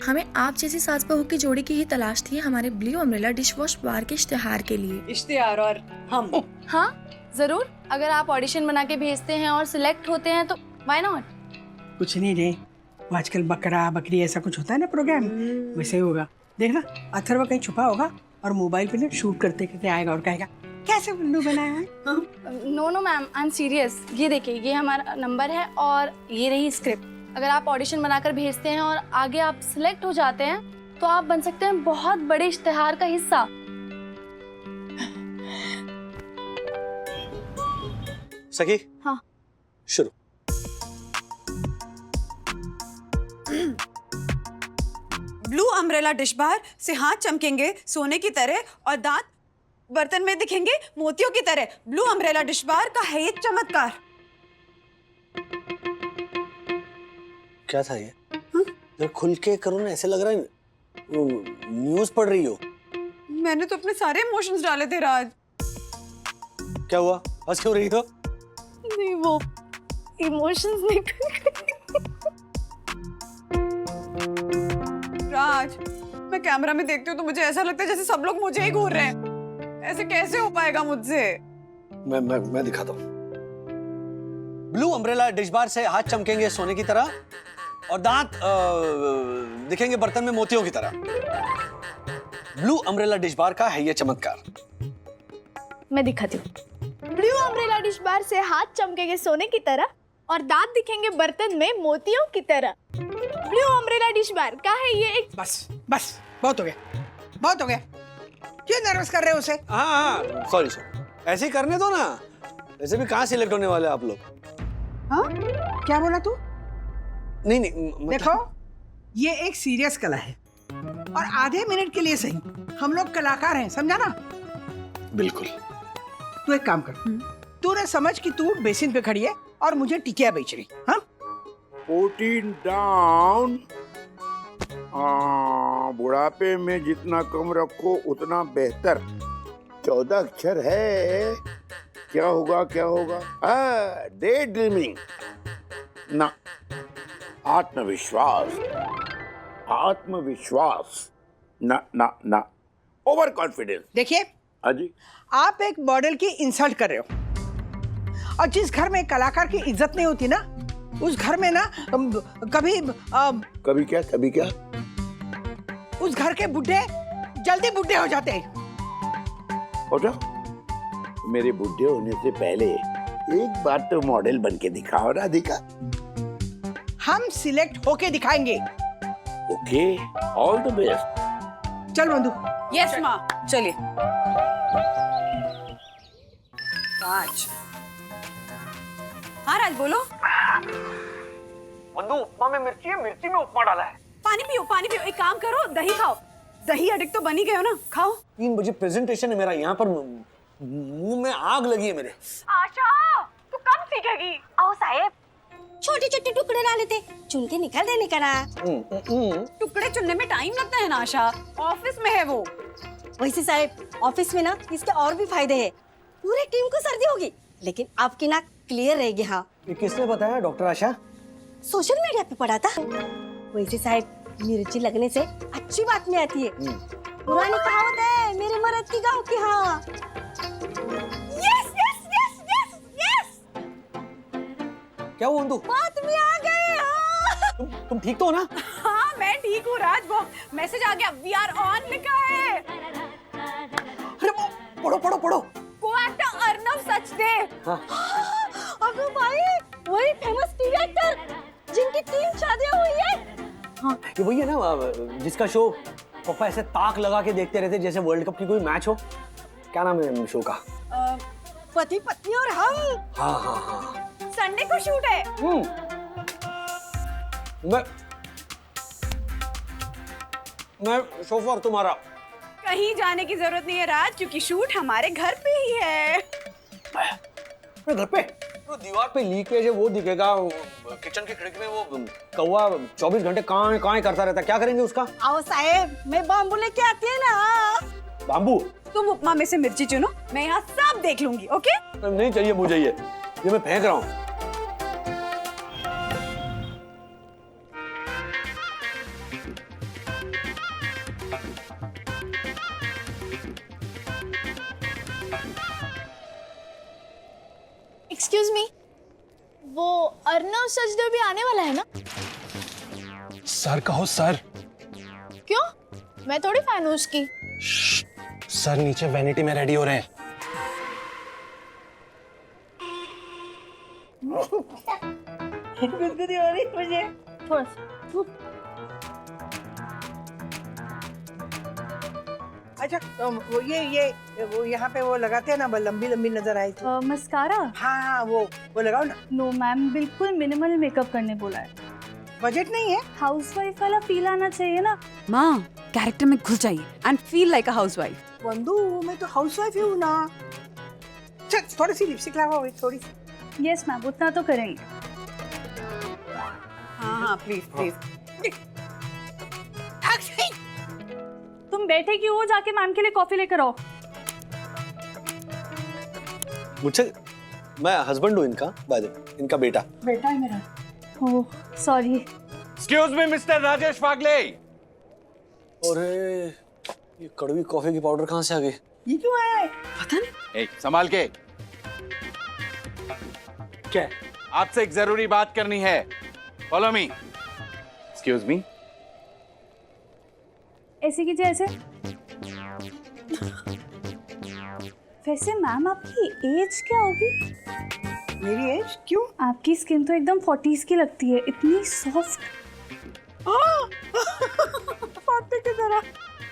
हमें आप जैसी सास बहू की जोड़ी की ही तलाश थी हमारे blue umbrella dish wash bar के इश्तिहार के लिए। इश्तिहार और हम? हाँ जरूर, अगर आप ऑडिशन बना के भेजते हैं और सिलेक्ट होते हैं तो व्हाई नॉट। कुछ नहीं रे, वो आजकल बकरा बकरी ऐसा कुछ होता है ना प्रोग्राम, वैसे ही होगा। देखना अथर्व कहीं छुपा होगा और मोबाइल पे ना शूट करते करते आएगा और कहेगा, कैसे उल्लू बनाया है? No ma'am, I am serious. ये देखिए, ये हमारा नंबर है और ये रही स्क्रिप्ट। अगर आप ऑडिशन बनाकर भेजते हैं और आगे आप सिलेक्ट हो जाते हैं तो आप बन सकते हैं बहुत बड़े इश्तिहार का हिस्सा। सखी, हाँ शुरू। ब्लू अम्ब्रेला डिश बार से हाथ चमकेंगे सोने की तरह और दांत बर्तन में दिखेंगे मोतियों की तरह। ब्लू अम्ब्रेला डिश बार का है ये चमत्कार। क्या था ये? जरा खुल के करो ना, ऐसे लग रहा है न्यूज़ पढ़ रही हो। मैंने तो अपने सारे इमोशंस डाले थे राज। क्या हुआ, हंस क्यों रही हो? नहीं, वो इमोशंस नहीं। राज, मैं कैमरा में देखती हूँ तो मुझे ऐसा लगता है जैसे सब लोग मुझे ही घूर रहे हैं। ऐसे कैसे हो पाएगा मुझसे? मैं दिखाता हूँ। ब्लू अम्ब्रेला डिश बार से हाथ चमकेंगे सोने की तरह और दांत दिखेंगे बर्तन में मोतियों की तरह। ब्लू अम्ब्रेला डिश बार का है ये चमत्कार। मैं दिखाती हूँ। ब्लू अम्ब्रेला डिश बार से हाथ चमकेंगे सोने की तरह और दांत दिखेंगे बर्तन में मोतियों की तरह। ब्लू अम्ब्रेला डिश बार का है ये एक। बस बहुत हो गया, बहुत हो गया। क्यों नर्वस कर रहे हो उसे? हाँ सॉरी, ऐसे ही करने दो ना, वैसे भी कहाँ सिलेक्ट होने वाले आप लोग। हाँ क्या बोला तू? नहीं देखो, ये एक सीरियस कला है और आधे मिनट के लिए सही हम लोग कलाकार हैं, समझा ना? बिल्कुल। तू एक काम कर, तू ना समझ कि तू बेसिन पे खड़ी है और मुझे टिकिया बेच रही। हाँ 14 डाउन। बुढ़ापे में जितना कम रखो उतना बेहतर। 14 अक्षर है। क्या होगा क्या होगा? डे ड्रीमिंग ना, आत्मविश्वास, आत्मविश्वास ना ना ना, ओवर कॉन्फिडेंस। देखिए अजी, आप एक मॉडल की इंसल्ट कर रहे हो, और जिस घर में कलाकार की इज्जत नहीं होती ना, उस घर में ना कभी कभी क्या कभी क्या? उस घर के बुढ़े जल्दी बुढ़े हो जाते हैं। हो जाओ। मेरे बुढ़े होने से पहले एक बार तो मॉडल बन के दिखाओ राधिका। हम सिलेक्ट होके दिखाएंगे। Okay, all the best. चल बंधु। यस माँ, चलिए। राज। हाँ राज बोलो। बंधु, उपमा में मिर्ची है, मिर्ची में उपमा डाला है। पानी पियो पानी पियो। एक काम करो, दही खाओ। दही अडिक तो बन ही गए हो ना, खाओ। 3 बजे प्रेजेंटेशन है मेरा, यहाँ पर मुंह में आग लगी है मेरे। आशा तू कब सीखेगी? आओ साहेब। छोटे छोटे टुकड़े डाले थे, चुन के निकाल देने का ना। टुकड़े चुनने में टाइम लगता है ना आशा, ऑफिस में है वो। वैसे साहब ऑफिस में ना इसके और भी फायदे हैं। पूरे टीम को सर्दी होगी, लेकिन आपकी नाक क्लियर रहेगी। हाँ, ये किसने बताया डॉक्टर आशा? सोशल मीडिया पे पढ़ा था। वैसे साहब मिर्ची लगने से अच्छी बात में आती है। पुरानी कहावत है, मेरे मर्द की गाँव की। हाँ yes yes yes yes yes. क्या हुआ बंधु? बात में आ गए। हाँ। तुम ठीक तो हो ना? हाँ मैं ठीक हूँ राज। वो मैसेज आ गया, वी आर ऑन लिखा है। अरे पढ़ो पढ़ो पढ़ो। को एक्टर अर्नव सचदेव। हाँ। अबे भाई, वही फेमस टीवी एक्टर जिनकी 3 शादियां हुई है। हाँ, ये वही है ना जिसका शो पापा ऐसे ताक लगा के देखते रहते जैसे वर्ल्ड कप की कोई मैच हो। क्या नाम है शो का? पति पत्नी और हम। हाँ हाँ हाँ, संडे को शूट है। मैं शोफर तुम्हारा। कहीं जाने की जरूरत नहीं है राज, क्योंकि शूट हमारे घर पे ही है। घर पे? तो दीवार पे लीकेज है वो दिखेगा, किचन की खिड़की में वो कौवा 24 घंटे कहाँ करता रहता है, क्या करेंगे उसका? आओ साहेब, मैं बाम्बू लेके आती है ना। बाम्बू? तुम उपमा में से मिर्ची चुनो, मैं यहाँ सब देख लूंगी। ओके? नहीं चाहिए मुझे ये मैं फेंक रहा हूँ। एक्सक्यूज मी, वो अर्नव सचदेव भी आने वाला है ना? सर कहो सर। क्यों? मैं थोड़ी फैन हूँ उसकी। सर नीचे वैनिटी में रेडी हो रहे हैं। गुदगुदी हो रही मुझे। थोड़ा सा। अच्छा वो ये वो यहाँ पे वो लगाते हैं ना, लंबी लंबी नजर आई थी। मस्कारा? हाँ हाँ वो लगाओ ना। नो मैम, बिल्कुल मिनिमल मेकअप करने बोला है। बजट नहीं है? हाउसवाइफ वाला फील आना चाहिए ना। माँ कैरेक्टर में घुस जाइए and feel like a housewife. बंधु, मैं तो हाउसवाइफ ही हूँ ना। चल थोड़ी सी लिपस्टिक लगाओ, थोड़ी सी। यस मैम, उतना तो करेंगे। हाँ हाँ प्लीज प्लीज। तुम बैठे क्यों हो? जाके मैम के लिए कॉफी लेकर आओ। मुझसे, मैं हस्बैंड हूँ इनका, इनका बेटा है मेरा। Oh sorry. Excuse me mister Rajesh Phagle. अरे ये कड़वी कॉफी की पाउडर कहाँ से आ गई? ये क्यों आया है? पता नहीं। ए, संभाल के। क्या? आपसे एक जरूरी बात करनी है। Follow me. Excuse me. ऐसे कीजिए, ऐसे। वैसे मैम आपकी एज क्या होगी? मेरी एज क्यों? आपकी स्किन तो एकदम 40s की लगती है, इतनी सॉफ्ट। पापी की तरह।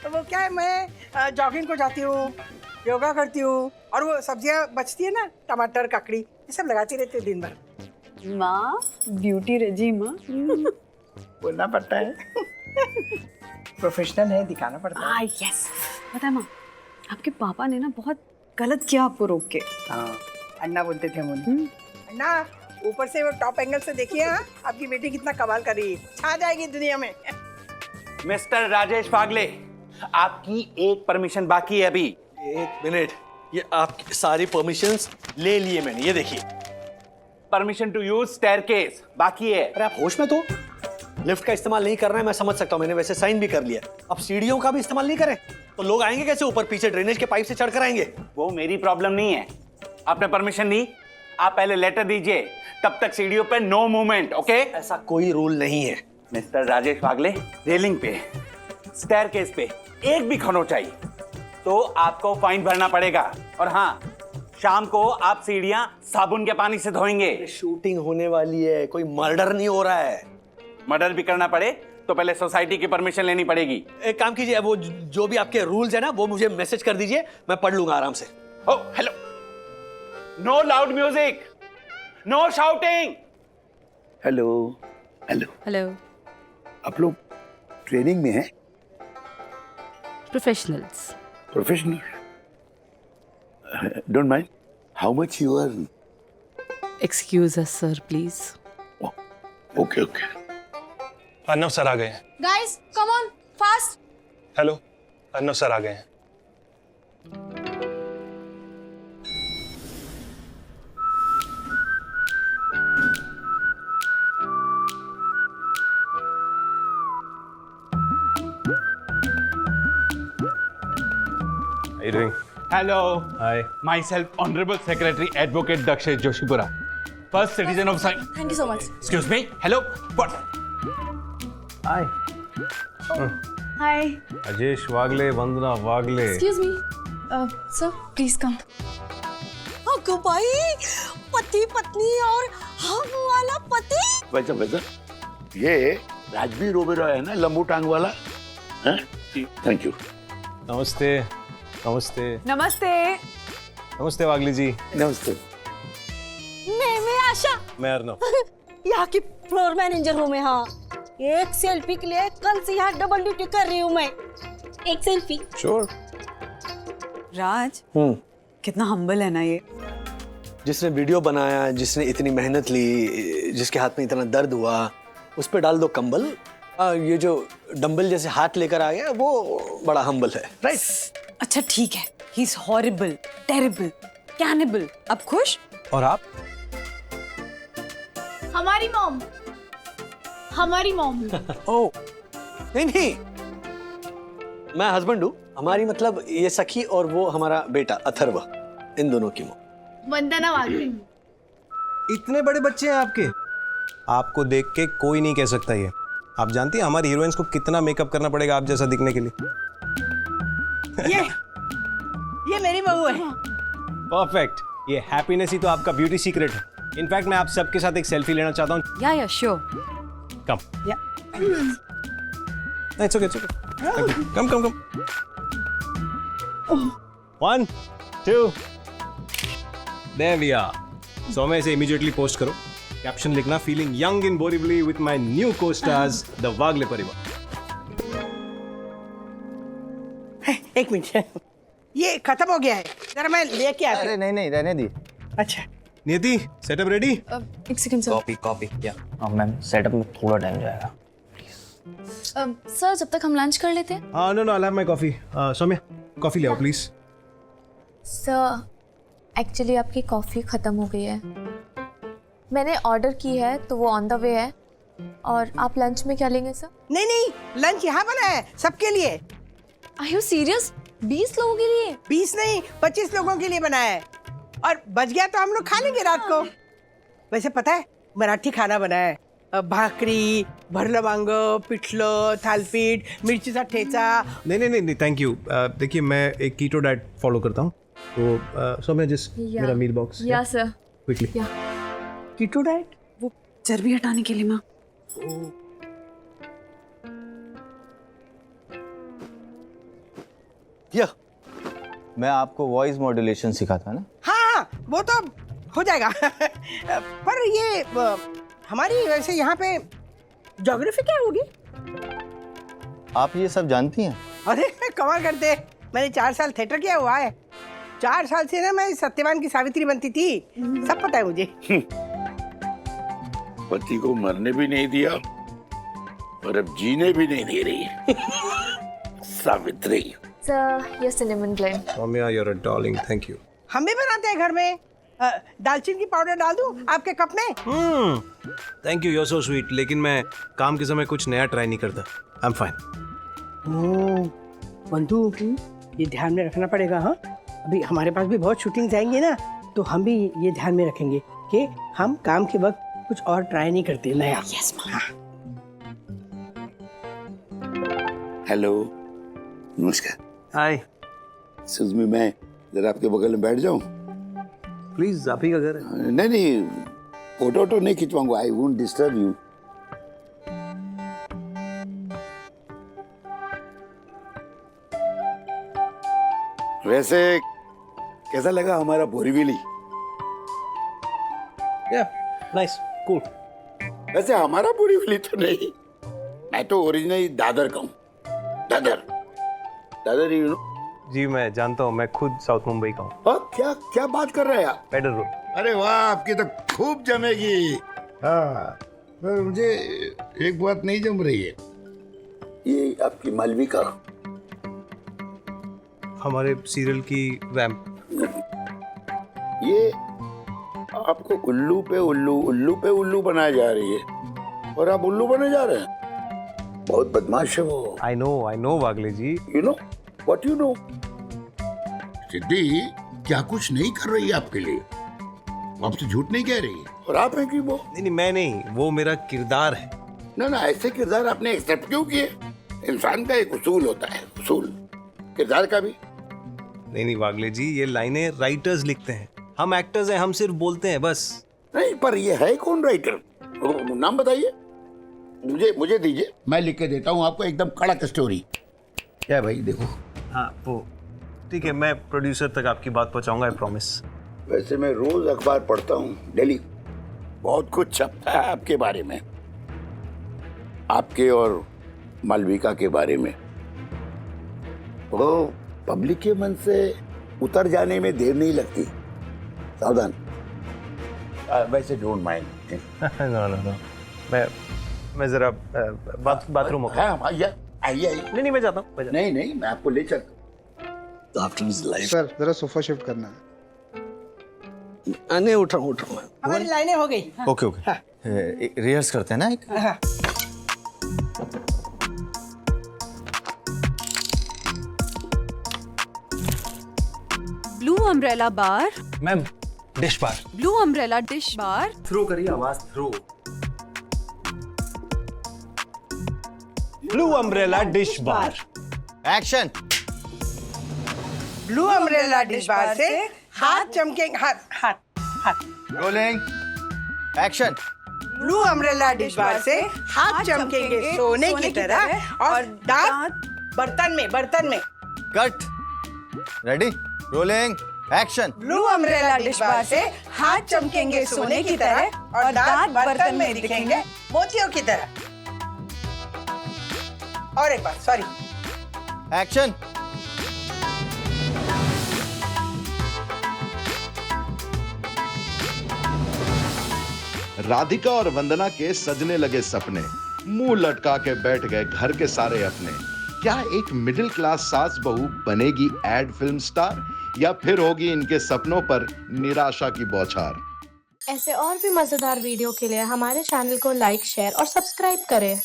वो क्या है, मैं जॉगिंग को जाती हूँ, योगा करती हूँ, और वो सब्जियाँ बचती है ना, टमाटर ककड़ी, ये सब लगाती रहती हूँ दिन भर। माँ ब्यूटी रेजिम बोलना पड़ता है। प्रोफेशनल है, दिखाना पड़ता है। यस। पता है माँ, आपके पापा ने ना बहुत गलत किया आपको रोक के। हाँ, अन्ना बोलते थे मुझे। अन्ना ऊपर से वो टॉप एंगल से देखिए। हाँ, आपकी बेटी कितना कमाल कर रही है, छा जाएगी दुनिया में। मिस्टर राजेश फागले, आपकी एक परमिशन बाकी है अभी। एक मिनट, ये आपकी सारी परमिशंस ले लिए मैंने, ये देखिए। परमिशन टू यूज स्टेयरकेस बाकी है। अरे आप होश में तो, लिफ्ट का इस्तेमाल नहीं करना है मैं समझ सकता हूँ, मैंने वैसे साइन भी कर लिया। अब सीढ़ियों का भी इस्तेमाल नहीं करें तो लोग आएंगे कैसे ऊपर? पीछे ड्रेनेज के पाइप से चढ़कर आएंगे। वो मेरी प्रॉब्लम नहीं है। आपने परमिशन दी, आप पहले लेटर दीजिए, तब तक सीढ़ियों पे नो मूवमेंट। ओके? ऐसा कोई रूल नहीं है। मिस्टर राजेश फागले, रेलिंग पे, स्टेयरकेस पे एक भी खरोंचाई तो आपको फाइन भरना पड़ेगा। और हाँ, शाम को आप सीढ़ियां साबुन के पानी से धोएंगे। शूटिंग होने वाली है, कोई मर्डर नहीं हो रहा है। मर्डर भी करना पड़े तो पहले सोसाइटी की परमिशन लेनी पड़ेगी। एक काम कीजिए, वो जो भी आपके रूल्स है ना वो मुझे मैसेज कर दीजिए, मैं पढ़ लूंगा आराम से। Oh hello, no loud music, no shouting. Hello hello hello. आप लोग ट्रेनिंग में हैं? Professionals. Professional? Don't mind how much you earn? Excuse us sir please. Okay okay. Arnav sir आ गए हैं। Guys come on fast. Hello, Arnav sir आ गए हैं। How you doing? Hello. Hi. Myself, Honorable Secretary Advocate Dakshay Joshipura, first citizen of Sai. Thank you so much. Excuse me. Hello. What? Hi. Hi. Ajesh Wagle, Vandana Wagle. Excuse me sir please come. अगो भाई, पति पत्नी और हम वाला पति। वैसा वैसा ये राजवीर ओबेरॉय है ना, लंबू टांग वाला। Thank you. नमस्ते। नमस्ते। नमस्ते। नमस्ते वागले जी। नमस्ते। मैं आशा, मैं अर्नव। यहाँ की फ्लोर मैनेजर हूँ मैं। हाँ, एक सेल्फी के लिए कल से यहाँ डबल ड्यूटी कर रही हूँ मैं। एक सेल्फी। श्योर। राज कितना हम्बल है ना ये। जिसने वीडियो बनाया, जिसने इतनी मेहनत ली, जिसके हाथ में इतना दर्द हुआ, उस पे डाल दो कंबल। ये जो डंबल जैसे हाथ लेकर आ गया वो बड़ा हम्बल है, राइट? अच्छा ठीक है, he is horrible, terrible, cannibal. अब खुश? और आप? हमारी मॉम। हमारी मॉम। ओ नहीं नहीं, मैं हस्बैंड हूँ। हमारी मतलब ये सखी और वो हमारा बेटा अथर्व, इन दोनों की मॉम। वंदना वागले। इतने बड़े बच्चे हैं आपके? आपको देख के कोई नहीं कह सकता ये। आप जानती हैं हमारी हीरोइंस को कितना मेकअप करना पड़ेगा आप जैसा दिखने के लिए? ये मेरी बहू है। परफेक्ट। ये हैप्पीनेस ही तो आपका ब्यूटी सीक्रेट है। इनफैक्ट मैं आप सबके साथ एक सेल्फी लेना चाहता हूँ। या sure. Come. Yeah it's okay, it's okay. Come come come. 1 2 there we are. So मैं इसे इमीडिएटली पोस्ट करो। कैप्शन लिखना, feeling young in Borivali with my new co-stars the Wagle परिवार। एक मिनट, ये खत्म हो गया है, जरा मैं लेके आता हूं। अरे नहीं नहीं, रहने दी। अच्छा नियति, सेटअप रेडी? एक सेकंड सर। कॉपी या मैम, सेटअप में थोड़ा टाइम जाएगा। सर जब तक हम लंच कर लेते हैं। No no, I have my coffee. Saumya, coffee ले आओ प्लीज। सर एक्चुअली आपकी कॉफ़ी ख़त्म हो गई है। मैंने ऑर्डर की है तो वो ऑन द वे है। और आप लंच में क्या लेंगे सर? नहीं नहीं, लंच यहाँ बना है सबके लिए। Are you serious? 20 लोगों के लिए? 20 नहीं, 25 लोगों के लिए बना है। और बच गया तो हम लोग खा लेंगे रात को। वैसे पता है, मराठी खाना बना है। भाकरी, भरलं वांग, पिठलं, थालपीठ, मिरचीचा ठेचा। नहीं नहीं नहीं, थैंक यू। देखिए मैं एक कीटो डाइट फॉलो करता हूँ, तो सौम्या जस्ट मेरा meal box. Yeah sir, quickly. Keto diet? वो चर्बी हटाने के लिए माँ। या मैं आपको वॉइस मॉड्यूलेशन सिखाता ना। हाँ, वो तो हो जाएगा। पर ये हमारी वैसे यहाँ पे ज्योग्राफी क्या होगी? आप ये सब जानती हैं? अरे कमाल करते हैं। मैंने 4 साल थिएटर किया हुआ है। 4 साल से ना मैं सत्यवान की सावित्री बनती थी, सब पता है मुझे। पति को मरने भी नहीं दिया और अब जीने भी नहीं दे रही है। सावित्री। सर ये cinnamon blend. Saumya, you're a darling, thank you. हम भी बनाते हैं घर में। दालचीनी की पाउडर डाल दूं आपके कप में? Thank you, you're so sweet. लेकिन मैं काम के समय कुछ नया ट्राई नहीं करता. I'm fine. बंधु, ये ध्यान में रखना पड़ेगा। हाँ, अभी हमारे पास भी बहुत शूटिंग्स आएंगे ना, तो हम भी ये ध्यान में रखेंगे कि हम काम के वक्त कुछ और ट्राई नहीं करते नया। यस हाँ। हेलो, नमस्कार। हाय। एक्सक्यूज मी, मैं जरा आपके बगल में बैठ जाऊं? प्लीज, आप ही का घर है। नहीं, फोटो नहीं खिंचवाऊंगा। I won't disturb you. वैसे कैसा लगा हमारा बोरीवली? Nice, cool. वैसे हमारा बोरीवली तो नहीं, मैं तो ओरिजिनली दादर का हूँ। Dadar you know? जी मैं जानता हूँ, मैं खुद साउथ मुंबई का हूँ। क्या बात कर रहे हैं आप? पेडर रोड। अरे वाह, आपकी तो खूब जमेगी। हाँ, पर मुझे एक बात नहीं जम रही है। ये आपकी मालविका हमारे सीरियल की वैम्प। ये आपको उल्लू पे उल्लू बनाया जा रही है और आप उल्लू बने जा रहे हैं। बहुत बदमाश है वो। I know Wagle ji. You know what you know? सिद्धि क्या कुछ नहीं कर रही है आपके लिए? आप तो झूठ नहीं कह रही है। और आप हैं कि वो? नहीं, मैं नहीं, वो मेरा किरदार है। ना, ऐसे किरदार आपने एक्सेप्ट क्यों किए? इंसान का एक उसूल होता है, उसूल किरदार का भी। नहीं वागले जी, ये लाइनें राइटर्स लिखते हैं, हम एक्टर्स हैं, हम सिर्फ बोलते हैं बस। नहीं, पर ये है कौन राइटर? नाम बताइए। मुझे दीजिए, मैं लिख के देता हूँ आपको एकदम कड़क स्टोरी। क्या भाई, देखो। हाँ, वो ठीक है, मैं प्रोड्यूसर तक आपकी बात पहुंचाऊंगा, आई प्रॉमिस। वैसे मैं रोज अखबार पढ़ता हूँ डेली, बहुत कुछ छपता है आपके बारे में, आपके और मालविका के बारे में। वो पब्लिक के मन से उतर जाने में देर नहीं लगती, सावधान। वैसे डोंट माइंड। नो, मैं जरा बाथरूम। हाँ, आइए। नहीं, मैं जाता हूँ। नहीं, मैं आपको ले चलता हूँ। After his life. सर जरा सोफा शिफ्ट करना है। नहीं, उठ रहा हूँ। हमारी लाइनें हो गई। ओके। रिहर्स करते हैं ना एक। हाँ। Blue umbrella bar. Ma'am, dish bar. Blue umbrella dish bar. Throw करिए आवाज, throw. Blue umbrella dish bar. Action. Blue umbrella dish bar से हाथ चमकेंगे। हाथ। Rolling. Action. Blue umbrella dish bar से हाथ चमकेंगे सोने की तरह और दांत बर्तन में। Cut. Ready, rolling, action. Blue umbrella dish bar से हाथ चमकेंगे सोने की तरह और दांत बर्तन में दिखेंगे मोतियों की तरह। और एक बार, सॉरी। एक्शन। राधिका और वंदना के सजने लगे सपने, मुंह लटका के बैठ गए घर के सारे अपने। क्या एक मिडिल क्लास सास बहू बनेगी एड फिल्म स्टार, या फिर होगी इनके सपनों पर निराशा की बौछार? ऐसे और भी मजेदार वीडियो के लिए हमारे चैनल को लाइक, शेयर और सब्सक्राइब करें।